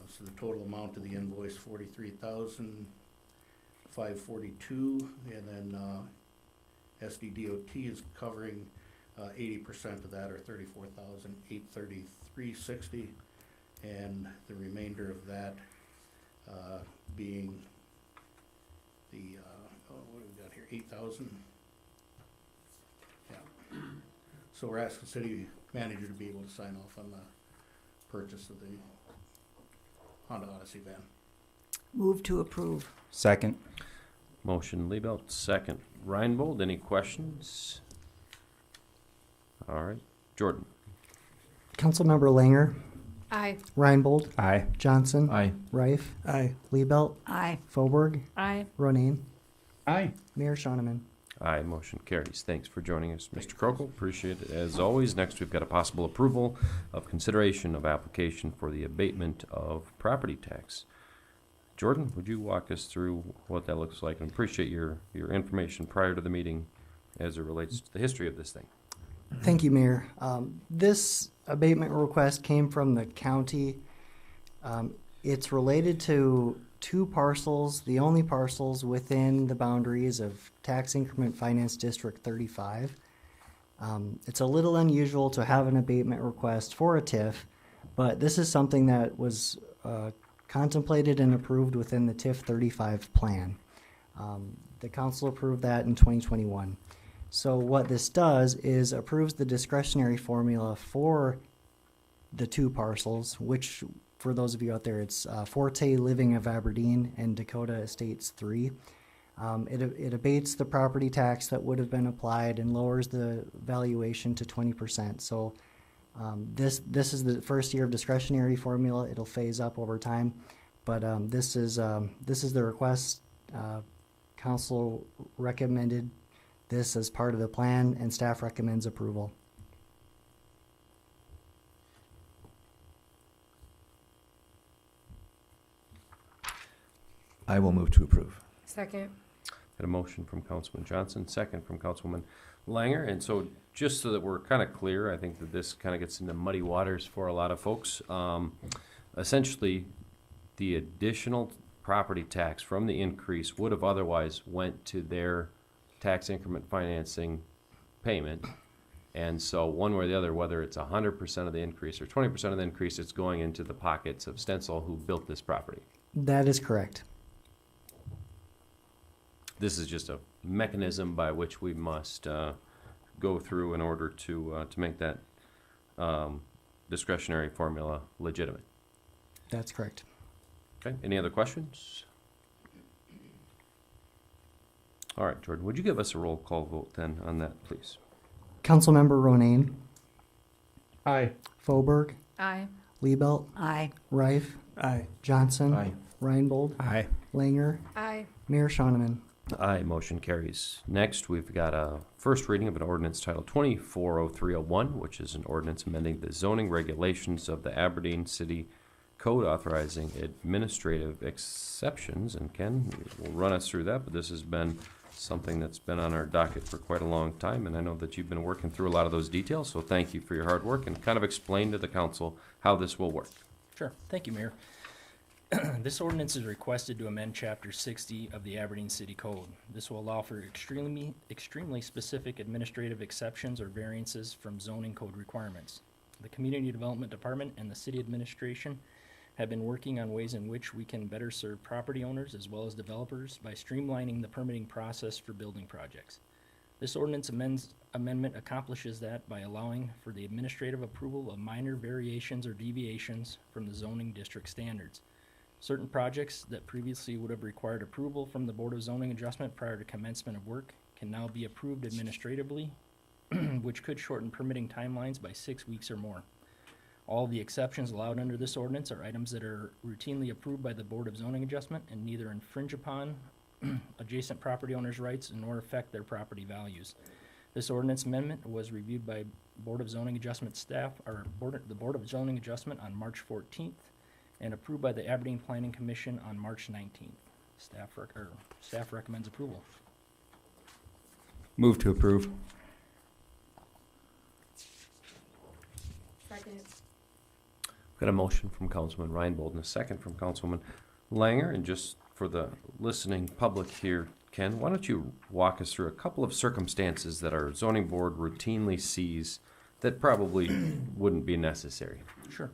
So the total amount of the invoice $43,542, and then SDDOT is covering 80% of that, or $34,833.60, and the remainder of that being the what do we got here? 8,000. Yeah. So we're asking the city manager to be able to sign off on the purchase of the Honda Odyssey van. Move to approve. Second. Motion Liebelt, second Reinbold. Any questions? All right, Jordan. Councilmember Langer, Aye. Reinbold, Aye. Johnson, Aye. Reif, Aye. Liebelt, Aye. Fauberg, Aye. Ronayne, Aye. Mayor Shonneman. Aye, motion carries. Thanks for joining us, Mr. Krokel. Appreciate it as always. Next, we've got a possible approval of consideration of application for the abatement of property tax. Jordan, would you walk us through what that looks like? And appreciate your information prior to the meeting as it relates to the history of this thing. Thank you, Mayor. This abatement request came from the county. It's related to two parcels, the only parcels within the boundaries of Tax Increment Finance District 35. It's a little unusual to have an abatement request for a TIF, but this is something that was contemplated and approved within the TIF 35 plan. The council approved that in 2021. So what this does is approves the discretionary formula for the two parcels, which for those of you out there, it's Forte Living of Aberdeen and Dakota Estates 3. It abates the property tax that would have been applied and lowers the valuation to 20%. So this is the first year of discretionary formula. It'll phase up over time, but this is the request. Council recommended this as part of the plan, and staff recommends approval. I will move to approve. Second. Got a motion from Councilman Johnson, second from Councilwoman Langer. And so just so that we're kind of clear, I think that this kind of gets into muddy waters for a lot of folks. Essentially, the additional property tax from the increase would have otherwise went to their tax increment financing payment. And so one way or the other, whether it's 100% of the increase or 20% of the increase, it's going into the pockets of Stencil who built this property. That is correct. This is just a mechanism by which we must go through in order to make that discretionary formula legitimate. That's correct. Okay, any other questions? All right, Jordan, would you give us a roll call vote then on that, please? Councilmember Ronayne, Aye. Fauberg, Aye. Liebelt, Aye. Reif, Aye. Johnson, Aye. Reinbold, Aye. Langer, Aye. Mayor Shonneman. Aye, motion carries. Next, we've got a first reading of an ordinance titled 240301, which is an ordinance amending the zoning regulations of the Aberdeen City Code authorizing administrative exceptions. And Ken will run us through that, but this has been something that's been on our docket for quite a long time, and I know that you've been working through a lot of those details, so thank you for your hard work, and kind of explain to the council how this will work. Sure. Thank you, Mayor. This ordinance is requested to amend Chapter 60 of the Aberdeen City Code. This will allow for extremely specific administrative exceptions or variances from zoning code requirements. The Community Development Department and the City Administration have been working on ways in which we can better serve property owners as well as developers by streamlining the permitting process for building projects. This ordinance amendment accomplishes that by allowing for the administrative approval of minor variations or deviations from the zoning district standards. Certain projects that previously would have required approval from the Board of Zoning Adjustment prior to commencement of work can now be approved administratively, which could shorten permitting timelines by 6 weeks or more. All the exceptions allowed under this ordinance are items that are routinely approved by the Board of Zoning Adjustment and neither infringe upon adjacent property owners' rights nor affect their property values. This ordinance amendment was reviewed by Board of Zoning Adjustment staff, or the Board of Zoning Adjustment on March 14th and approved by the Aberdeen Planning Commission on March 19th. Staff recommends approval. Move to approve. Second. Got a motion from Councilman Reinbold and a second from Councilwoman Langer. And just for the listening public here, Ken, why don't you walk us through a couple of circumstances that our zoning board routinely sees that probably wouldn't be necessary? Sure.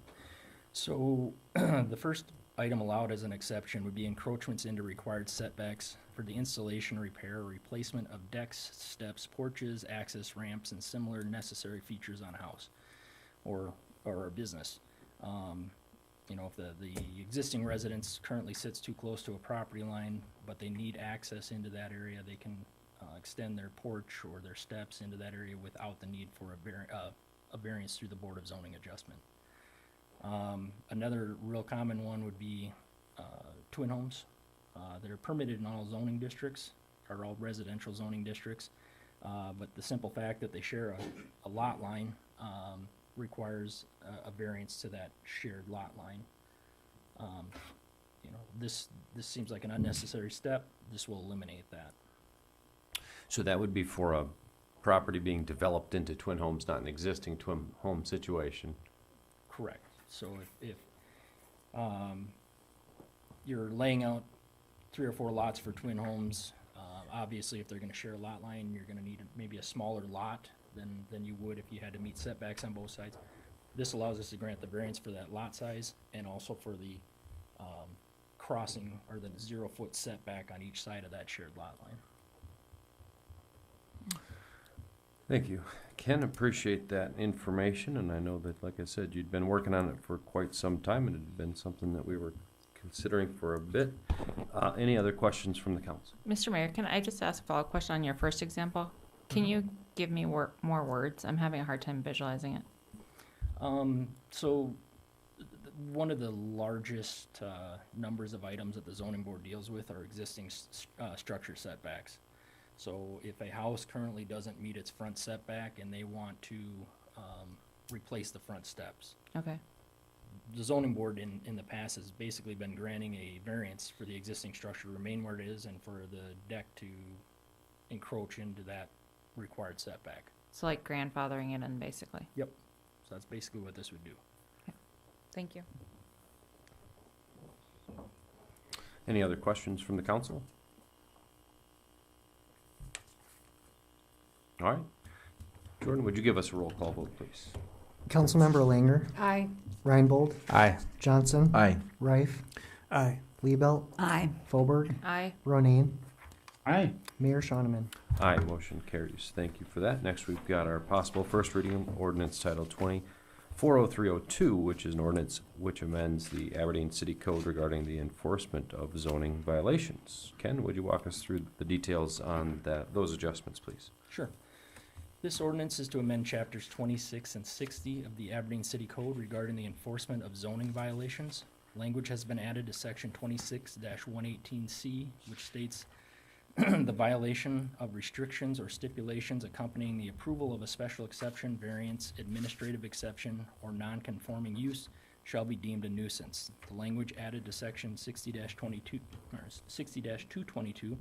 So the first item allowed as an exception would be encroachments into required setbacks for the installation, repair, or replacement of decks, steps, porches, access ramps, and similar necessary features on a house or a business. You know, if the existing residence currently sits too close to a property line, but they need access into that area, they can extend their porch or their steps into that area without the need for a variance through the Board of Zoning Adjustment. Another real common one would be twin homes. They're permitted in all zoning districts, or all residential zoning districts, but the simple fact that they share a lot line requires a variance to that shared lot line. You know, this seems like an unnecessary step. This will eliminate that. So that would be for a property being developed into twin homes, not an existing twin home situation. Correct. So if you're laying out 3 or 4 lots for twin homes, obviously if they're going to share a lot line, you're going to need maybe a smaller lot than you would if you had to meet setbacks on both sides. This allows us to grant the variance for that lot size and also for the crossing or the 0-foot setback on each side of that shared lot line. Thank you. Ken, appreciate that information, and I know that, like I said, you'd been working on it for quite some time, and it had been something that we were considering for a bit. Any other questions from the council? Mr. Mayor, can I just ask a follow-up question on your first example? Can you give me more words? I'm having a hard time visualizing it. So one of the largest numbers of items that the zoning board deals with are existing structure setbacks. So if a house currently doesn't meet its front setback and they want to replace the front steps. Okay. The zoning board in the past has basically been granting a variance for the existing structure to remain where it is and for the deck to encroach into that required setback. So like grandfathering it in, basically. Yep. So that's basically what this would do. Okay. Thank you. Any other questions from the council? All right. Jordan, would you give us a roll call vote, please? Councilmember Langer, Aye. Reinbold, Aye. Johnson, Aye. Reif, Aye. Liebelt, Aye. Foberg, Aye. Ronayne, Aye. Mayor Shoneman. Aye, motion carries. Thank you for that. Next, we've got our possible first reading of ordinance title 20-40302, which is an ordinance which amends the Aberdeen City Code regarding the enforcement of zoning violations. Ken, would you walk us through the details on those adjustments, please? Sure. This ordinance is to amend chapters 26 and 60 of the Aberdeen City Code regarding the enforcement of zoning violations. Language has been added to section 26-118C, which states the violation of restrictions or stipulations accompanying the approval of a special exception, variance, administrative exception, or non-conforming use shall be deemed a nuisance. The language added to section 60-22 or 60-222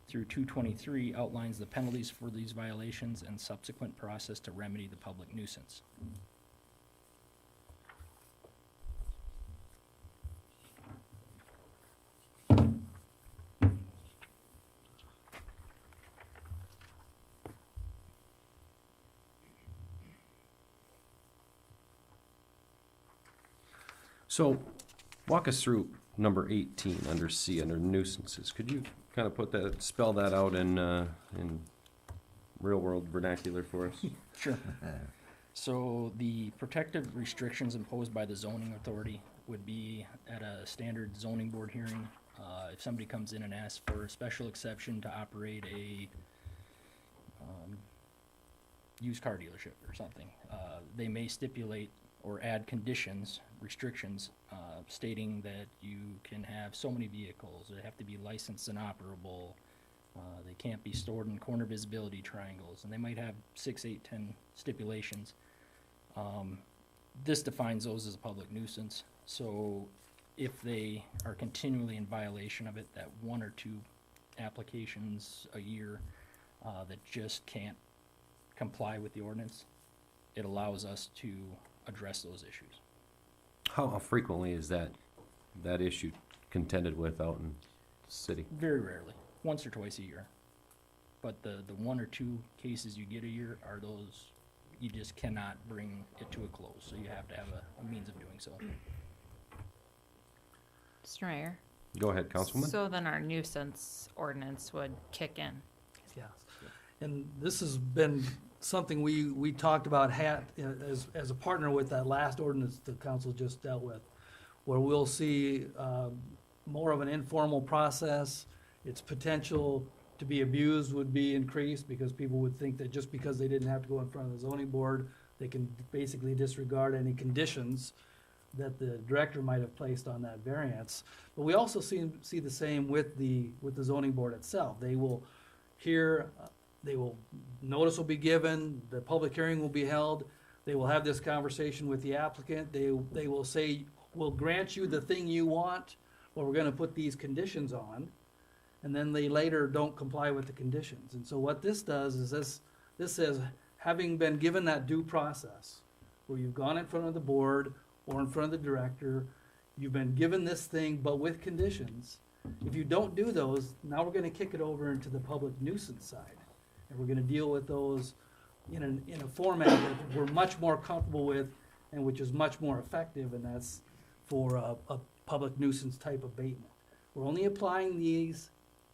through 223 outlines the penalties for these violations and subsequent process to remedy the public nuisance. So, walk us through number 18 under C, under nuisances. Could you kind of spell that out in real-world vernacular for us? Sure. So the protective restrictions imposed by the zoning authority would be at a standard zoning board hearing. If somebody comes in and asks for a special exception to operate a used car dealership or something, they may stipulate or add conditions, restrictions, stating that you can have so many vehicles, they have to be licensed and operable, they can't be stored in corner visibility triangles, and they might have 6, 8, 10 stipulations. This defines those as a public nuisance, so if they are continually in violation of it, that 1 or 2 applications a year that just can't comply with the ordinance, it allows us to address those issues. How frequently is that issue contended with out in the city? Very rarely, once or twice a year. But the 1 or 2 cases you get a year are those, you just cannot bring it to a close, so you have to have a means of doing so. Mr. Mayor. Go ahead, Councilwoman. So then our nuisance ordinance would kick in. Yes. And this has been something we talked about as a partner with that last ordinance the council just dealt with, where we'll see more of an informal process. Its potential to be abused would be increased because people would think that just because they didn't have to go in front of the zoning board, they can basically disregard any conditions that the director might have placed on that variance. But we also see the same with the zoning board itself. They will hear, notice will be given, the public hearing will be held, they will have this conversation with the applicant, they will say, we'll grant you the thing you want, but we're gonna put these conditions on, and then they later don't comply with the conditions. And so what this does is this says, having been given that due process, where you've gone in front of the board or in front of the director, you've been given this thing, but with conditions. If you don't do those, now we're gonna kick it over into the public nuisance side. And we're gonna deal with those in a format that we're much more comfortable with and which is much more effective, and that's for a public nuisance type abatement. We're only applying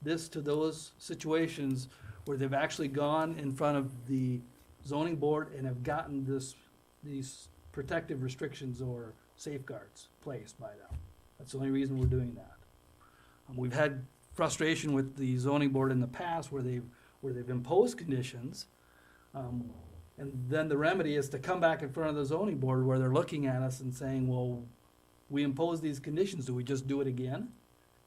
this to those situations where they've actually gone in front of the zoning board and have gotten these protective restrictions or safeguards placed by them. That's the only reason we're doing that. We've had frustration with the zoning board in the past where they've imposed conditions, and then the remedy is to come back in front of the zoning board where they're looking at us and saying, well, we imposed these conditions, do we just do it again?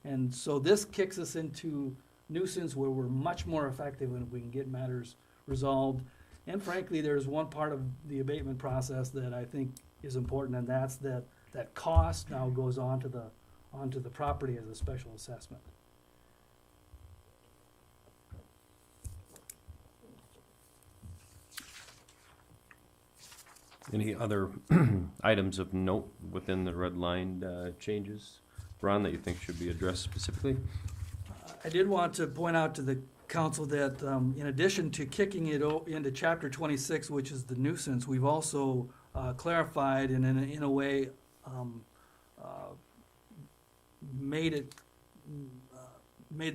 And so this kicks us into nuisance where we're much more effective and we can get matters resolved. And frankly, there's one part of the abatement process that I think is important, and that's that cost now goes onto the property as a special assessment. Any other items of note within the redlined changes, Ron, that you think should be addressed specifically? I did want to point out to the council that in addition to kicking it into chapter 26, which is the nuisance, we've also clarified and in a way made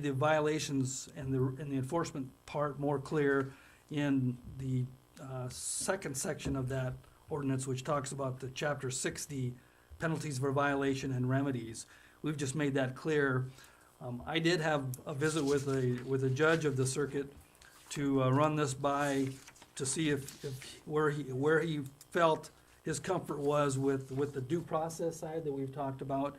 the violations and the enforcement part more clear in the second section of that ordinance, which talks about the chapter 60 penalties for violation and remedies. We've just made that clear. I did have a visit with a judge of the circuit to run this by to see if where he felt his comfort was with the due process side that we've talked about.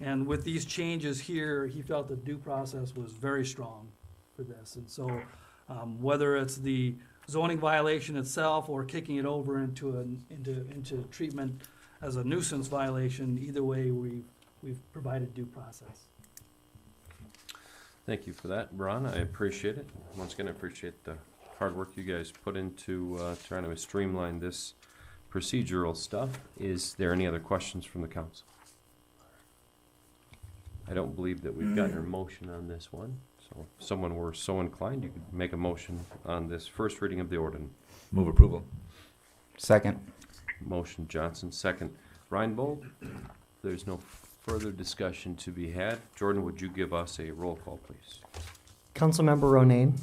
And with these changes here, he felt the due process was very strong for this. And so whether it's the zoning violation itself or kicking it over into treatment as a nuisance violation, either way, we've provided due process. Thank you for that, Ron. I appreciate it. Once again, I appreciate the hard work you guys put into trying to streamline this procedural stuff. Is there any other questions from the council? I don't believe that we've gotten a motion on this one. So if someone were so inclined, you could make a motion on this first reading of the ordinance. Move approval. Second. Motion Johnson, second Reinbold. There's no further discussion to be had. Jordan, would you give us a roll call, please? Councilmember Ronayne.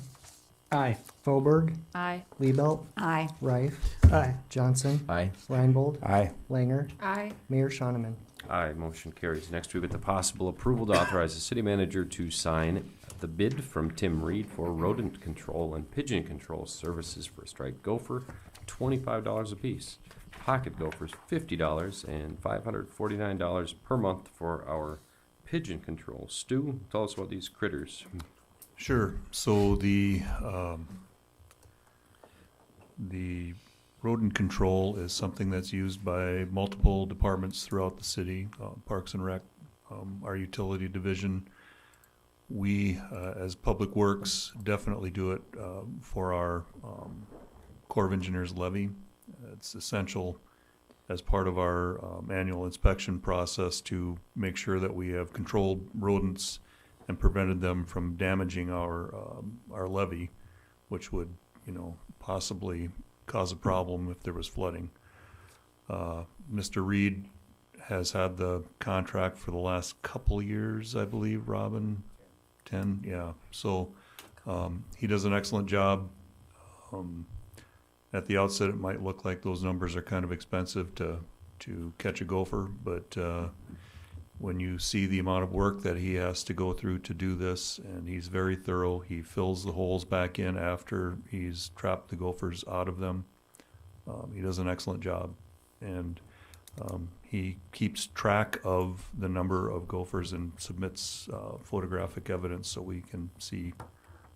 Aye. Fauberg, Aye. Liebelt, Aye. Reif, Aye. Johnson, Aye. Reinbold, Aye. Langer, Aye. Mayor Shoneman. Aye, motion carries. Next, we've got the possible approval to authorize the city manager to sign the bid from Tim Reed for rodent control and pigeon control services for striped gopher, $25 apiece. Pocket gophers, $50, and $549 per month for our pigeon control. Stu, tell us about these critters. Sure. So the rodent control is something that's used by multiple departments throughout the city, Parks and Rec, our utility division. We, as Public Works, definitely do it for our Corps of Engineers levy. It's essential as part of our annual inspection process to make sure that we have controlled rodents and prevented them from damaging our levee, which would, possibly cause a problem if there was flooding. Mr. Reed has had the contract for the last couple years, I believe, Robin? 10, yeah. So he does an excellent job. At the outset, it might look like those numbers are kind of expensive to catch a gopher, but when you see the amount of work that he has to go through to do this, and he's very thorough, he fills the holes back in after he's trapped the gophers out of them. He does an excellent job, and he keeps track of the number of gophers and submits photographic evidence so we can see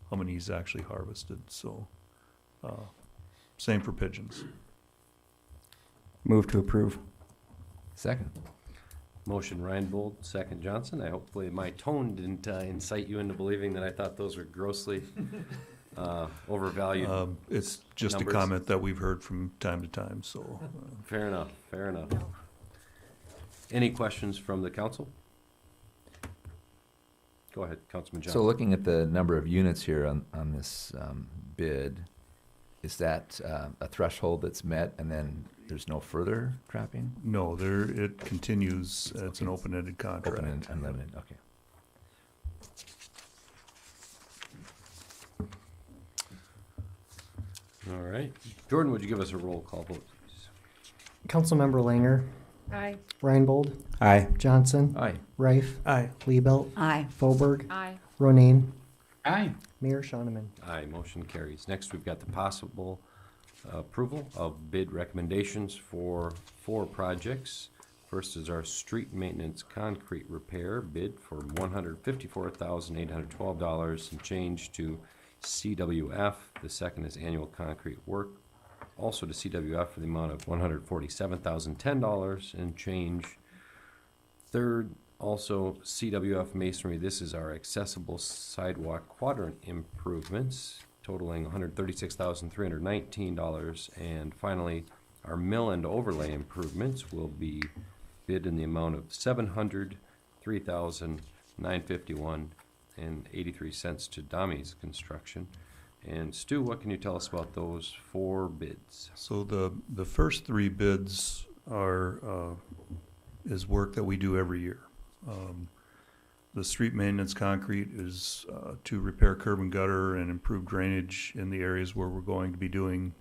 how many he's actually harvested. So same for pigeons. Move to approve. Second. Motion Reinbold, second Johnson. Hopefully my tone didn't incite you into believing that I thought those were grossly overvalued. It's just numbers. a comment that we've heard from time to time, so. Fair enough, fair enough. Any questions from the council? Go ahead, Councilman Johnson. So looking at the number of units here on this bid, is that a threshold that's met and then there's no further trapping? No, it continues. It's an open-ended contract. Open and unlimited, okay. All right. Jordan, would you give us a roll call vote, please? Councilmember Langer, Aye. Reinbold, Aye. Johnson, Aye. Reif, Aye. Liebelt, Aye. Fauberg, Aye. Ronayne, Aye. Mayor Shoneman. Aye, motion carries. Next, we've got the possible approval of bid recommendations for 4 projects. First is our street maintenance concrete repair bid for $154,812 and change to CWF. The second is annual concrete work, also to CWF for the amount of $147,010 and change. Third, also CWF masonry. This is our accessible sidewalk quadrant improvements, totaling $136,319. And finally, our mill and overlay improvements will be bid in the amount of $703,951.83 to Dami's Construction. And Stu, what can you tell us about those 4 bids? So the first 3 bids is work that we do every year. The street maintenance concrete is to repair curb and gutter and improve drainage in the areas where we're going to be doing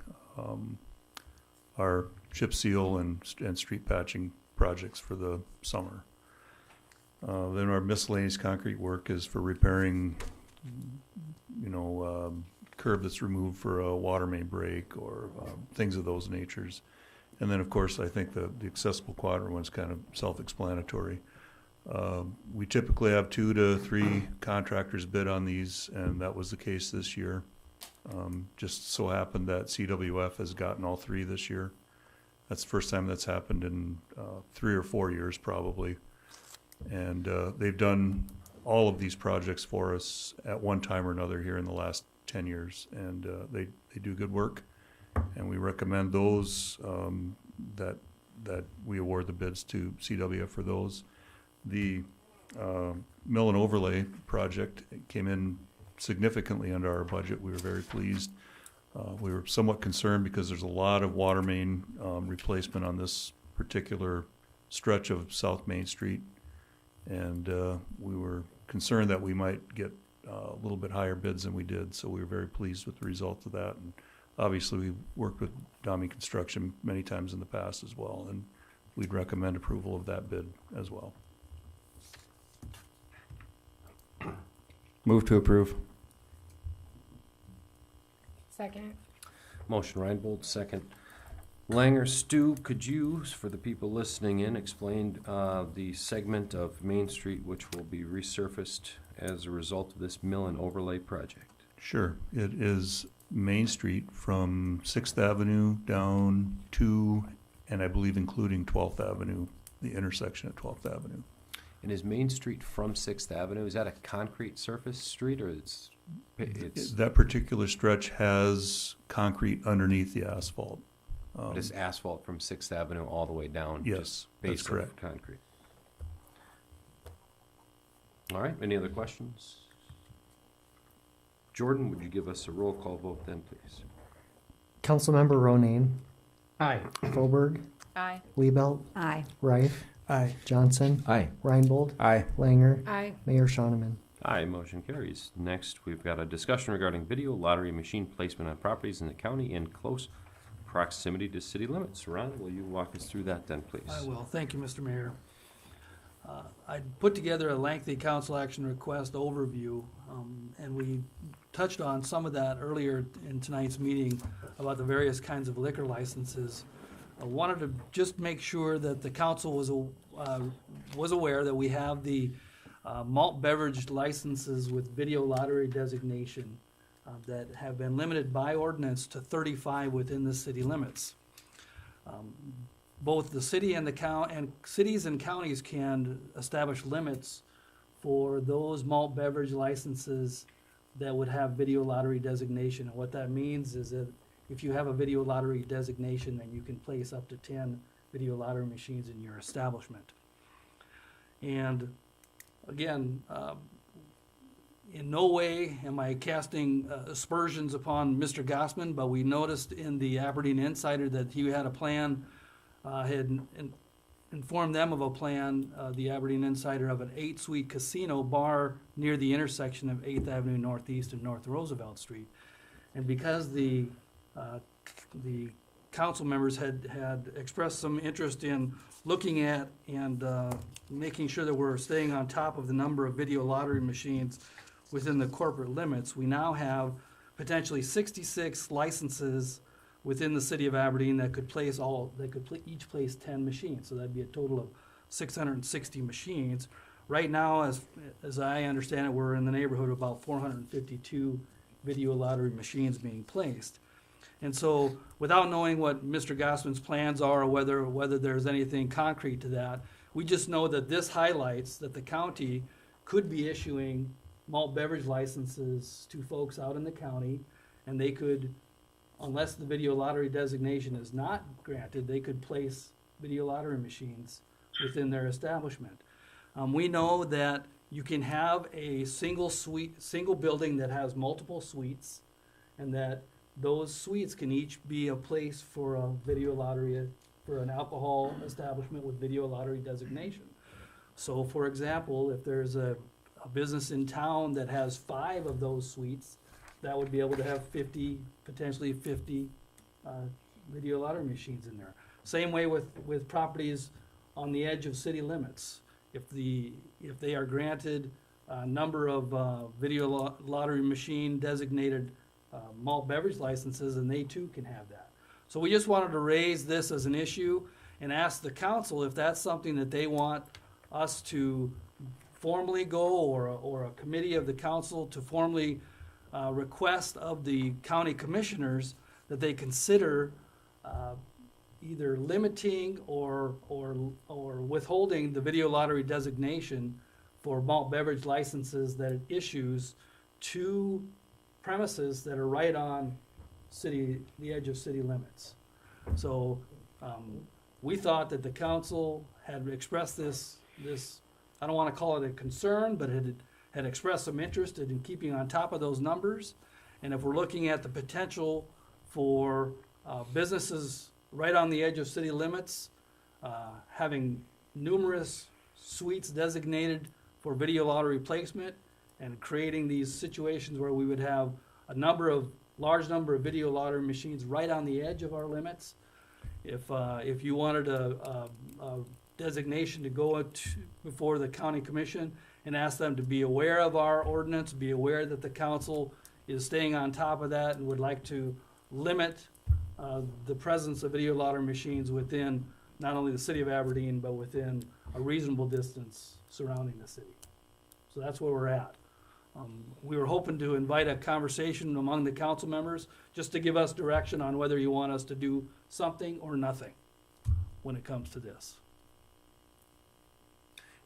our chip seal and street patching projects for the summer. Then our miscellaneous concrete work is for repairing, curb that's removed for a water main break or things of those natures. And then, of course, I think the accessible quadrant one's kind of self-explanatory. We typically have 2 to 3 contractors bid on these, and that was the case this year. Just so happened that CWF has gotten all 3 this year. That's the first time that's happened in 3 or 4 years probably. And they've done all of these projects for us at one time or another here in the last 10 years, and they do good work. And we recommend those that we award the bids to CWF for those. The mill and overlay project came in significantly under our budget. We were very pleased. We were somewhat concerned because there's a lot of water main replacement on this particular stretch of South Main Street. And we were concerned that we might get a little bit higher bids than we did, so we were very pleased with the results of that. And obviously, we've worked with Dami Construction many times in the past as well, and we'd recommend approval of that bid as well. Move to approve. Second. Motion Reinbold, second Langer. Stu, could you, for the people listening in, explain the segment of Main Street which will be resurfaced as a result of this mill and overlay project? Sure. It is Main Street from 6th Avenue down to, and I believe including 12th Avenue, the intersection at 12th Avenue. And is Main Street from 6th Avenue, is that a concrete surface street, or it's That particular stretch has concrete underneath the asphalt. but it's asphalt from 6th Avenue all the way down? Yes, just that's base of correct. concrete. All right, any other questions? Jordan, would you give us a roll call vote then, please? Councilmember Ronayne, Aye. Fauberg, Aye. Liebelt, Aye. Reif, Aye. Johnson, Aye. Reinbold, Aye. Langer, Aye. Mayor Shoneman. Aye, motion carries. Next, we've got a discussion regarding video lottery machine placement on properties in the county in close proximity to city limits. Ron, will you walk us through that then, please? I will. Thank you, Mr. Mayor. I put together a lengthy council action request overview, and we touched on some of that earlier in tonight's meeting about the various kinds of liquor licenses. I wanted to just make sure that the council was aware that we have the malt beverage licenses with video lottery designation that have been limited by ordinance to 35 within the city limits. Both the city and cities and counties can establish limits for those malt beverage licenses that would have video lottery designation. And what that means is that if you have a video lottery designation, then you can place up to 10 video lottery machines in your establishment. And again, in no way am I casting aspersions upon Mr. Gossman, but we noticed in the Aberdeen Insider that he had a plan, informed them of a plan, the Aberdeen Insider, of an 8-suite casino bar near the intersection of 8th Avenue Northeast and North Roosevelt Street. And because the council members had expressed some interest in looking at and making sure that we're staying on top of the number of video lottery machines within the corporate limits, we now have potentially 66 licenses within the city of Aberdeen that could each place 10 machines. So that'd be a total of 660 machines. Right now, as I understand it, we're in the neighborhood of about 452 video lottery machines being placed. And so, without knowing what Mr. Gossman's plans are, or whether there's anything concrete to that, we just know that this highlights that the county could be issuing malt beverage licenses to folks out in the county, and they could, unless the video lottery designation is not granted, they could place video lottery machines within their establishment. We know that you can have a single building that has multiple suites, and that those suites can each be a place for a video lottery, for an alcohol establishment with video lottery designation. So, for example, if there's a business in town that has 5 of those suites, that would be able to have potentially 50 video lottery machines in there. Same way with properties on the edge of city limits. If they are granted a number of video lottery machine designated malt beverage licenses, and they too can have that. So we just wanted to raise this as an issue and ask the council if that's something that they want us to formally go, or a committee of the council to formally request of the county commissioners that they consider either limiting or withholding the video lottery designation for malt beverage licenses that it issues to premises that are right on the edge of city limits. So we thought that the council had expressed this, I don't want to call it a concern, but had expressed some interest in keeping on top of those numbers. And if we're looking at the potential for businesses right on the edge of city limits, having numerous suites designated for video lottery placement, and creating these situations where we would have large number of video lottery machines right on the edge of our limits. If you wanted a designation to go before the county commission and ask them to be aware of our ordinance, be aware that the council is staying on top of that and would like to limit the presence of video lottery machines within not only the city of Aberdeen, but within a reasonable distance surrounding the city. So that's where we're at. We were hoping to invite a conversation among the council members just to give us direction on whether you want us to do something or nothing when it comes to this.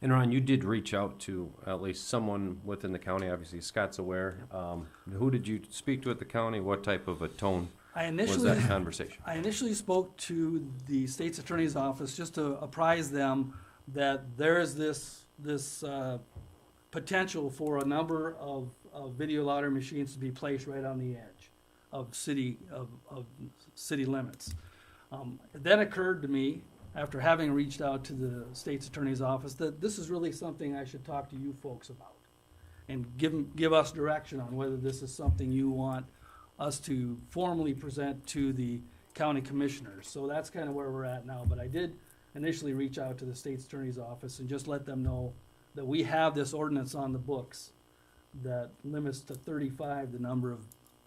And Ron, you did reach out to at least someone within the county. Obviously, Scott's aware. Who did you speak to at the county? What type of a tone was that conversation? I initially spoke to the state's attorney's office just to apprise them that there is this potential for a number of video lottery machines to be placed right on the edge of city limits. It then occurred to me, after having reached out to the state's attorney's office, that this is really something I should talk to you folks about and give us direction on whether this is something you want us to formally present to the county commissioners. So that's kind of where we're at now. But I did initially reach out to the state's attorney's office and just let them know that we have this ordinance on the books that limits to 35 the number of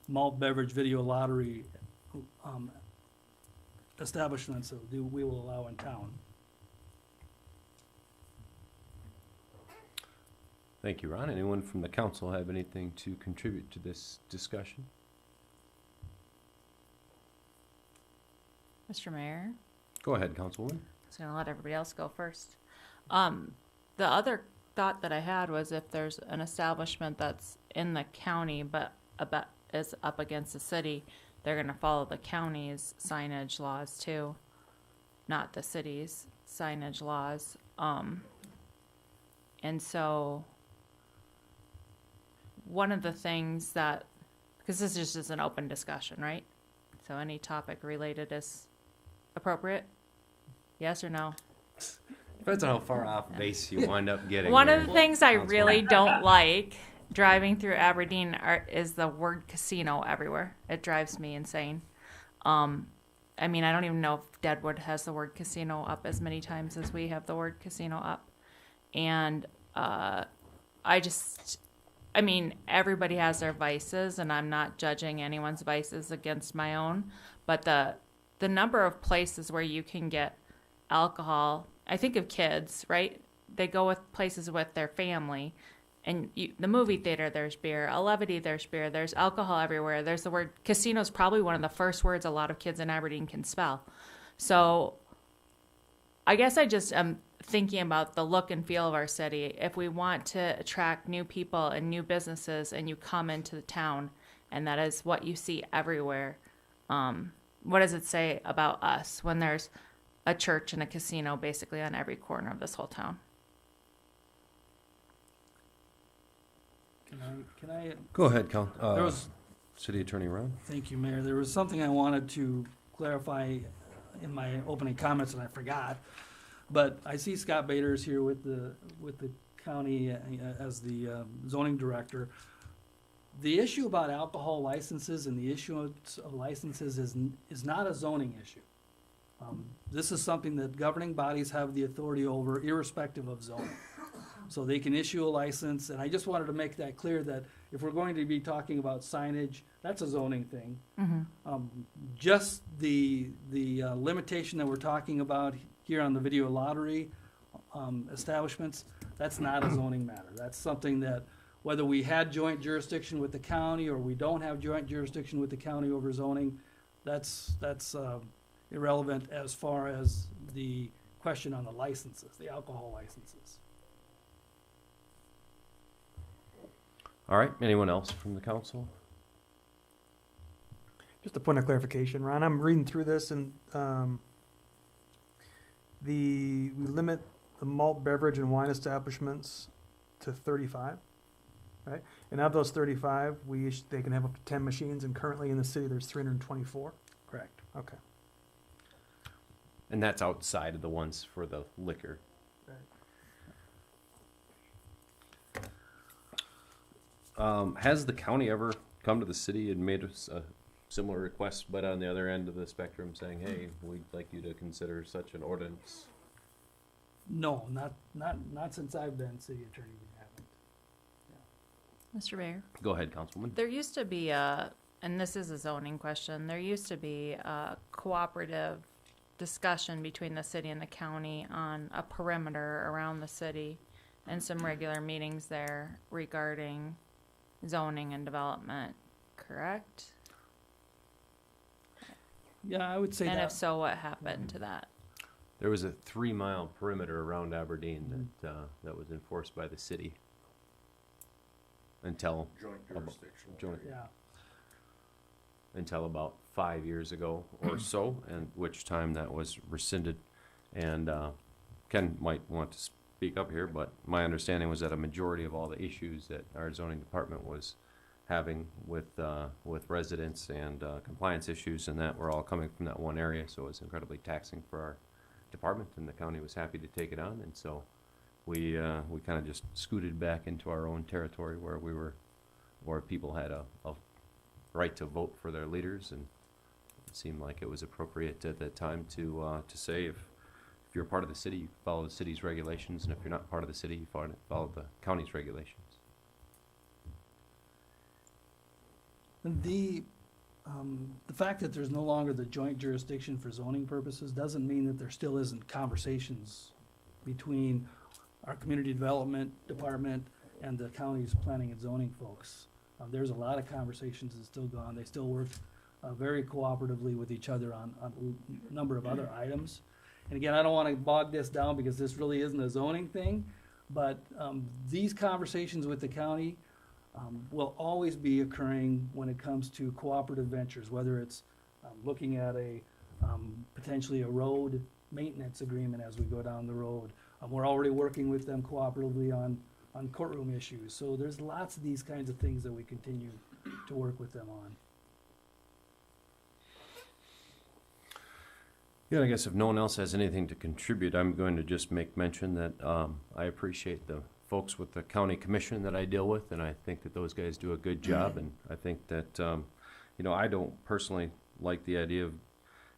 malt beverage video lottery establishments that we will allow in town. Thank you, Ron. Anyone from the council have anything to contribute to this discussion? Mr. Mayor? Go ahead, Councilwoman. I was going to let everybody else go first. The other thought that I had was if there's an establishment that's in the county but is up against the city, they're going to follow the county's signage laws too, not the city's signage laws. And so one of the things that, because this is just an open discussion, right? So any topic related is appropriate? Yes or no? Depends on how far off base you wind up getting. One there. of the things I really don't like driving through Aberdeen is the word casino everywhere. It drives me insane. I mean, I don't even know if Deadwood has the word casino up as many times as we have the word casino up. And I mean, everybody has their vices, and I'm not judging anyone's vices against my own. But the number of places where you can get alcohol, I think of kids, right? They go with places with their family. And the movie theater, there's beer. A Levity, there's beer. There's alcohol everywhere. There's the word casino is probably one of the first words a lot of kids in Aberdeen can spell. So I guess I just am thinking about the look and feel of our city. If we want to attract new people and new businesses and you come into the town and that is what you see everywhere, what does it say about us when there's a church and a casino basically on every corner of this whole town? Can I? Go ahead, City Attorney Ron. Thank you, Mayor. There was something I wanted to clarify in my opening comments and I forgot. But I see Scott Bader is here with the county as the zoning director. The issue about alcohol licenses and the issuance of licenses is not a zoning issue. This is something that governing bodies have the authority over irrespective of zoning. So they can issue a license, and I just wanted to make that clear that if we're going to be talking about signage, that's a zoning thing. Mm-hmm. Just the limitation that we're talking about here on the video lottery establishments, that's not a zoning matter. That's something that whether we had joint jurisdiction with the county or we don't have joint jurisdiction with the county over zoning, that's irrelevant as far as the question on the licenses, the alcohol licenses. All right. Anyone else from the council? Just a point of clarification, Ron, I'm reading through this and we limit the malt beverage and wine establishments to 35, right? And of those 35, they can have up to 10 machines, and currently in the city there's 324. Correct. Okay. And that's outside of the ones for the liquor. Has the county ever come to the city and made us a similar request, but on the other end of the spectrum saying, hey, we'd like you to consider such an ordinance? No, not since I've been city attorney, we haven't. Mr. Mayor? Go ahead, Councilwoman. There used to be and this is a zoning question, there used to be a cooperative discussion between the city and the county on a perimeter around the city and some regular meetings there regarding zoning and development, correct? Yeah, I would say And that. if so, what happened to that? There was a 3-mile perimeter around Aberdeen that was enforced by the city until Joint jurisdiction. Yeah. until about 5 years ago or so, and which time that was rescinded. And Ken might want to speak up here, but my understanding was that a majority of all the issues that our zoning department was having with residents and compliance issues and that were all coming from that one area, so it was incredibly taxing for our department, and the county was happy to take it on, and so we kind of just scooted back into our own territory where people had a right to vote for their leaders, and it seemed like it was appropriate at that time to say if you're part of the city, you follow the city's regulations, and if you're not part of the city, you follow the county's regulations. The fact that there's no longer the joint jurisdiction for zoning purposes doesn't mean that there still isn't conversations between our community development department and the county's planning and zoning folks. There's a lot of conversations that still go on. They still work very cooperatively with each other on a number of other items. And again, I don't want to bog this down because this really isn't a zoning thing, but these conversations with the county will always be occurring when it comes to cooperative ventures, whether it's looking at potentially a road maintenance agreement as we go down the road. We're already working with them cooperatively on courtroom issues. So there's lots of these kinds of things that we continue to work with them on. Yeah, I guess if no one else has anything to contribute, I'm going to just make mention that I appreciate the folks with the county commission that I deal with, and I think that those guys do a good job, and I think that, I don't personally like the idea of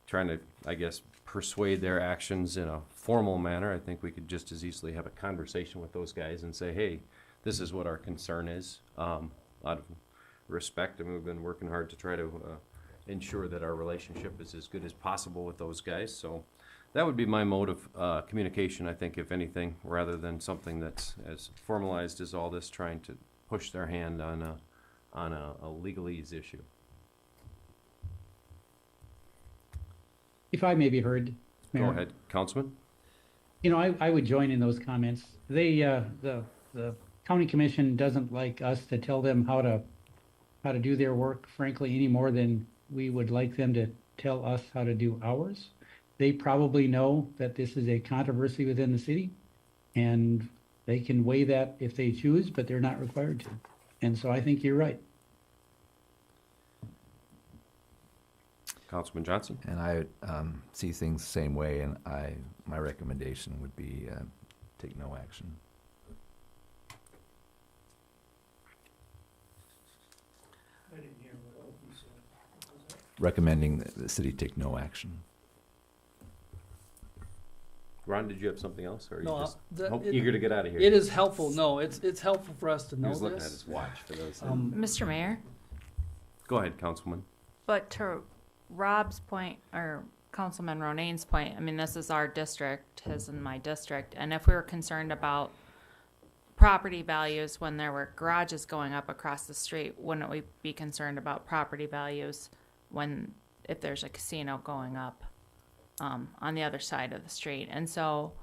trying to, I guess, persuade their actions in a formal manner. I think we could just as easily have a conversation with those guys and say, hey, this is what our concern is. Out of respect, and we've been working hard to try to ensure that our relationship is as good as possible with those guys. So that would be my mode of communication, I think, if anything, rather than something that's as formalized as all this, trying to push their hand on a legalese issue. If I may be heard, Mayor. Go ahead, Councilman. I would join in those comments. The county commission doesn't like us to tell them how to do their work, frankly, any more than we would like them to tell us how to do ours. They probably know that this is a controversy within the city, and they can weigh that if they choose, but they're not required to. And so I think you're right. Councilman Johnson? And I see things the same way, and my recommendation would be take no action. I didn't hear what you said. Recommending that the city take no action. Ron, did you have something else, or are you No, just eager to get out of here? It is helpful. No, it's helpful for us to He know was looking at this. his watch for those. Mr. Mayor? Go ahead, Councilman. But to Rob's point, or Councilman Ronane's point, I mean, this is our district, his and my district, and if we were concerned about property values when there were garages going up across the street, wouldn't we be concerned about property values if there's a casino going up on the other side of the street? And so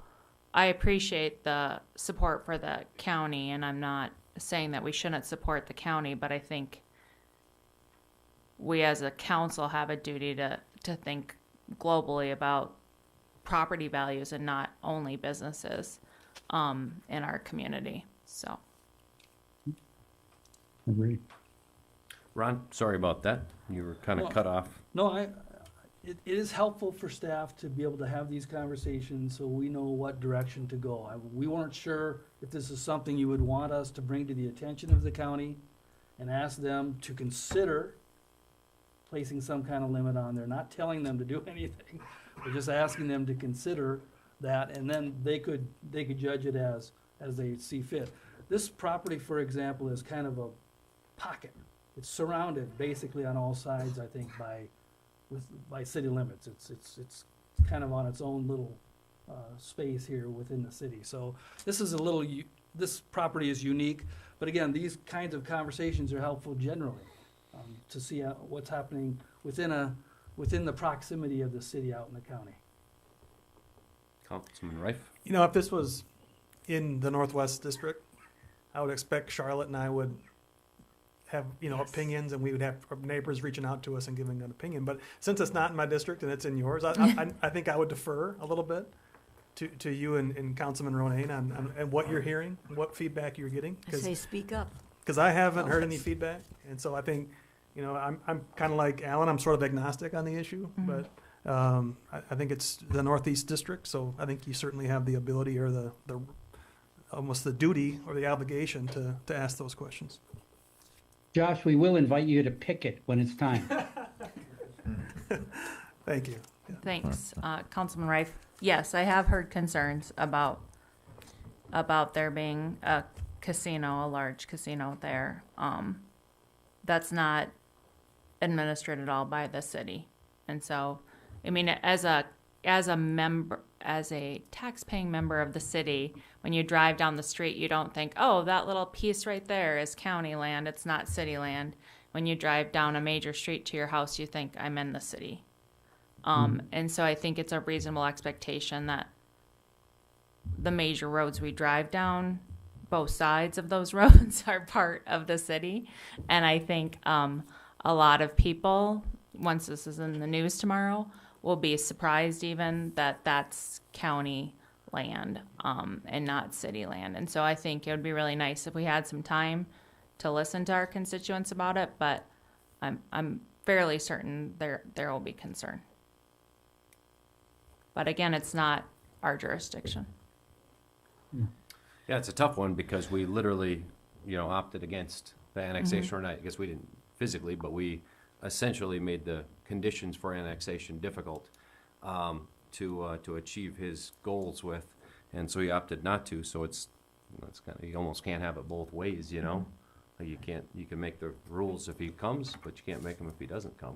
I appreciate the support for the county, and I'm not saying that we shouldn't support the county, but I think we as a council have a duty to think globally about property values and not only businesses in our community. So, Agreed. Ron, sorry about that. You were kind of Well, cut off. No, it is helpful for staff to be able to have these conversations so we know what direction to go. We weren't sure if this is something you would want us to bring to the attention of the county. and ask them to consider placing some kind of limit on there, not telling them to do anything. We're just asking them to consider that, and then they could judge it as they see fit. This property, for example, is kind of a pocket. It's surrounded basically on all sides, I think, by city limits. It's kind of on its own little space here within the city. So this is this property is unique, but again, these kinds of conversations are helpful generally to see what's happening within the proximity of the city out in the county. Councilman Rife? You know, if this was in the Northwest District, I would expect Charlotte and I would have, opinions, and we would have our neighbors reaching out to us and giving an opinion. But since it's not in my district and it's in yours, I think I would defer a little bit to you and Councilman Ronayne on what you're hearing, what feedback you're getting. I say speak up. Because I haven't heard any feedback, and so I think, I'm kind of like Alan. I'm sort of agnostic on the issue, but I think it's the Northeast District, so I think you certainly have the ability or the almost the duty or the obligation to ask those questions. Josh, we will invite you to picket when it's time. Thank you. Yeah. Thanks, Councilman Rife. Yes, I have heard concerns about there being a large casino there. That's not administered at all by the city. And so, I mean, as a tax-paying member of the city, when you drive down the street, you don't think, oh, that little piece right there is county land. It's not city land. When you drive down a major street to your house, you think, I'm in the city. And so I think it's a reasonable expectation that the major roads we drive down, both sides of those roads are part of the city. And I think a lot of people, once this is in the news tomorrow, will be surprised even that that's county land and not city land. And so I think it would be really nice if we had some time to listen to our constituents about it, but I'm fairly certain there will be concern. But again, it's not our jurisdiction. Yeah, it's a tough one because we literally, opted against the annexation, or not, I guess we didn't physically, but we essentially made the conditions for annexation difficult to achieve his goals with, and so he opted not to. So it's kind of, you almost can't have it both ways, You can make the rules if he comes, but you can't make them if he doesn't come,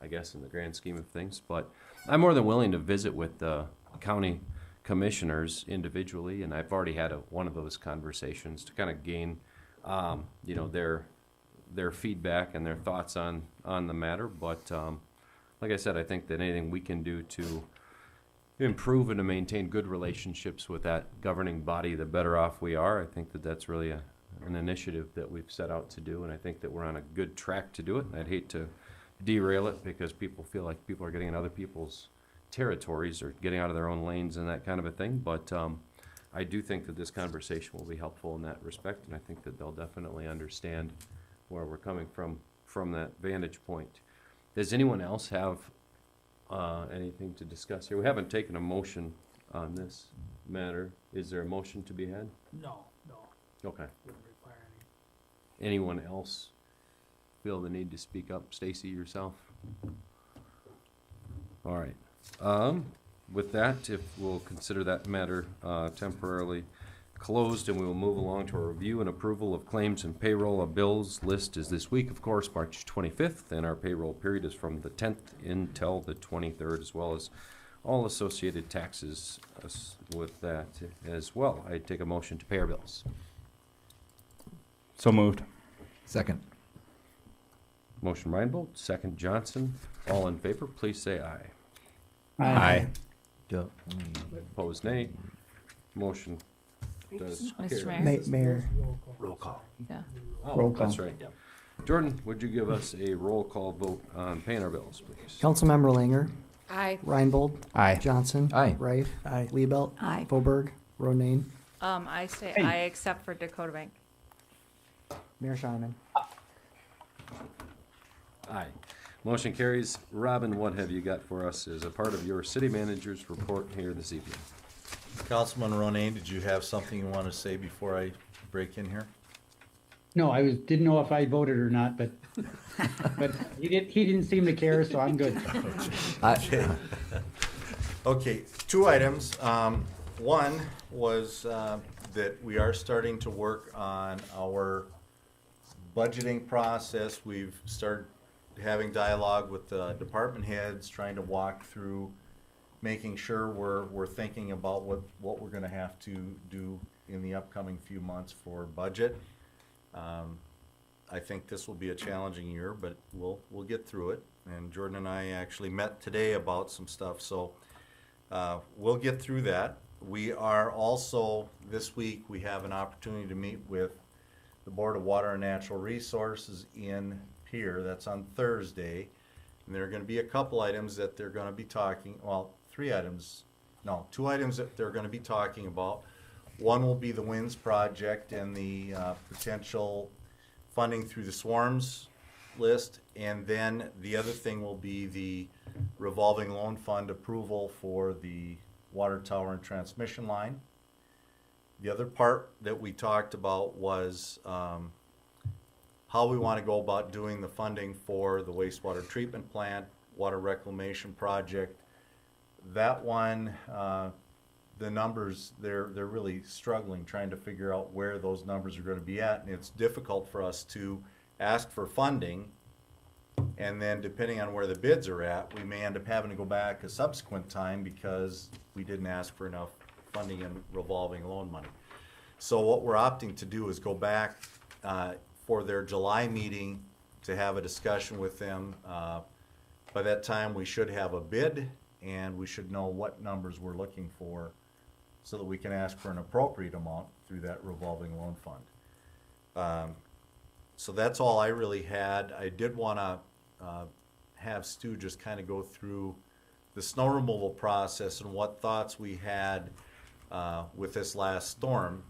I guess, in the grand scheme of things. But I'm more than willing to visit with the county commissioners individually, and I've already had one of those conversations to kind of gain, their feedback and their thoughts on the matter. But like I said, I think that anything we can do to improve and to maintain good relationships with that governing body, the better off we are. I think that that's really an initiative that we've set out to do, and I think that we're on a good track to do it. And I'd hate to derail it because people feel like people are getting in other people's territories or getting out of their own lanes and that kind of a thing. But I do think that this conversation will be helpful in that respect, and I think that they'll definitely understand where we're coming from that vantage point. Does anyone else have anything to discuss here? We haven't taken a motion on this matter. Is there a motion to be had? No. Okay. Wouldn't require any. Anyone else feel the need to speak up? Stacy, yourself? All right. With that, if we'll consider that matter temporarily closed, and we will move along to a review and approval of claims and payroll. A bills list is this week, of course, March 25th, and our payroll period is from the 10th until the 23rd, as well as all associated taxes with that as well. I take a motion to pay our bills. So moved. Second. Motion Reinbold, second Johnson. All in favor, please say aye. Aye. Opposed, nay. Motion does Mr. carry. Mayor. Roll call. Yeah. Oh, Roll call. that's right. Jordan, would you give us a roll call vote on paying our bills, please? Councilmember Langer, Aye. Reinbold, Aye. Johnson, Aye. Rife, Aye. Liebelt, Aye. Fauberg, Ronayne, I say aye except for Dakota Bank. Mayor Sharman. Aye. Motion carries. Robin, what have you got for us as a part of your city manager's report here this evening? Councilman Ronayne, did you have something you want to say before I break in here? No, didn't know if I voted or not, but he didn't seem to care, so I'm good. Okay, two items. One was that we are starting to work on our budgeting process. We've started having dialogue with the department heads, trying to walk through making sure we're thinking about what we're gonna have to do in the upcoming few months for budget. I think this will be a challenging year, but we'll get through it. And Jordan and I actually met today about some stuff, so we'll get through that. We are also, this week, we have an opportunity to meet with the Board of Water and Natural Resources in Pier. That's on Thursday. And there are gonna be a couple items that they're gonna be talking, well, two items that they're gonna be talking about. One will be the WINS project and the potential funding through the SWARMS list. And then the other thing will be the revolving loan fund approval for the water tower and transmission line. The other part that we talked about was how we want to go about doing the funding for the wastewater treatment plant, water reclamation project. That one, the numbers, they're really struggling trying to figure out where those numbers are going to be at, and it's difficult for us to ask for funding, and then depending on where the bids are at, we may end up having to go back a subsequent time because we didn't ask for enough funding and revolving loan money. So what we're opting to do is go back for their July meeting to have a discussion with them. By that time, we should have a bid, and we should know what numbers we're looking for so that we can ask for an appropriate amount through that revolving loan fund. So that's all I really had. I did want to have Stu just kind of go through the snow removal process and what thoughts we had with this last storm,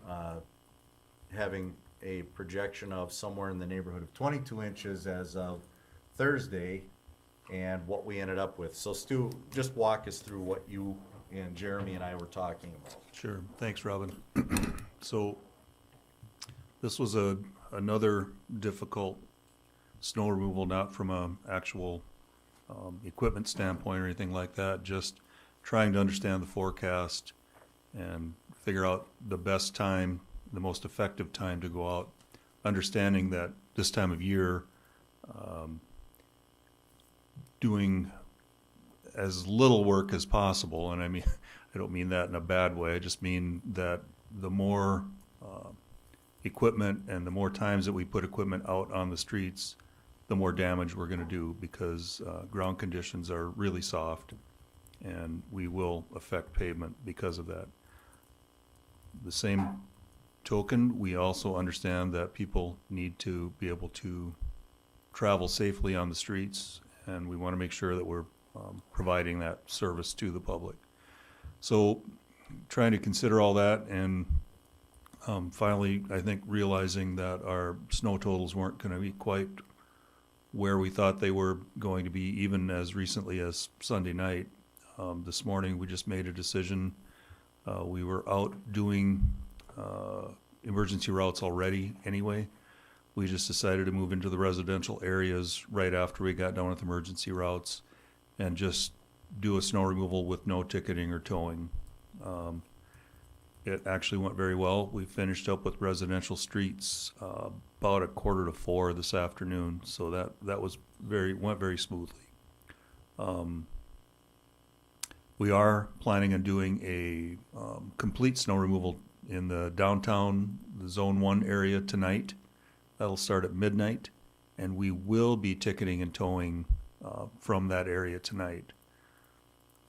having a projection of somewhere in the neighborhood of 22 inches as of Thursday, and what we ended up with. So Stu, just walk us through what you and Jeremy and I were talking about. Sure. Thanks, Robin. So this was another difficult snow removal, not from a actual equipment standpoint or anything like that, just trying to understand the forecast and figure out the best time, the most effective time to go out, understanding that this time of year, doing as little work as possible. And I mean, I don't mean that in a bad way. I just mean that the more equipment and the more times that we put equipment out on the streets, the more damage we're going to do, because ground conditions are really soft and we will affect pavement because of that. The same token, we also understand that people need to be able to travel safely on the streets, and we want to make sure that we're providing that service to the public. So trying to consider all that, and finally, I think, realizing that our snow totals weren't going to be quite where we thought they were going to be, even as recently as Sunday night. This morning, we just made a decision. We were out doing emergency routes already anyway. We just decided to move into the residential areas right after we got done with emergency routes and just do a snow removal with no ticketing or towing. It actually went very well. We finished up with residential streets about 3:45 this afternoon, so that was went very smoothly. We are planning on doing a complete snow removal in the downtown, the Zone 1 area tonight. That'll start at midnight, and we will be ticketing and towing from that area tonight.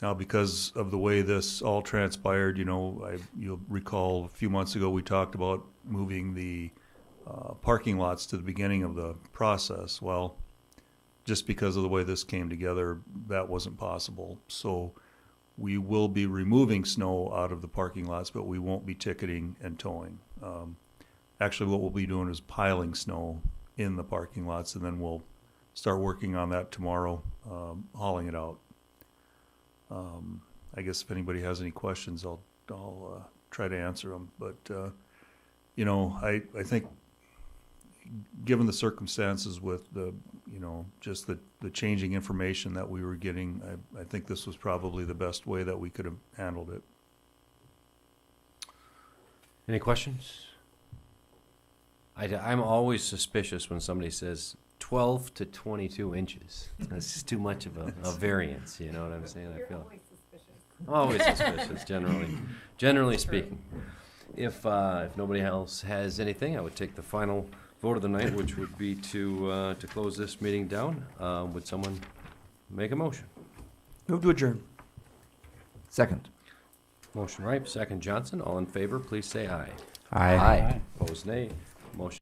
Now, because of the way this all transpired, you'll recall a few months ago we talked about moving the parking lots to the beginning of the process. Well, just because of the way this came together, that wasn't possible. So we will be removing snow out of the parking lots, but we won't be ticketing and towing. Actually, what we'll be doing is piling snow in the parking lots, and then we'll start working on that tomorrow, hauling it out. I guess if anybody has any questions, I'll try to answer them. But I think given the circumstances with the, just the changing information that we were getting, I think this was probably the best way that we could have handled it. Any questions? I'm always suspicious when somebody says 12 to 22 inches. That's just too much of a variance, you know what I'm saying? I feel always suspicious, generally speaking. If nobody else has anything, I would take the final vote of the night, which would be to close this meeting down. Would someone make a motion? Move to adjourn. Second. Motion Ripe, second Johnson. All in favor, please say aye. Aye. Opposed, nay. Motion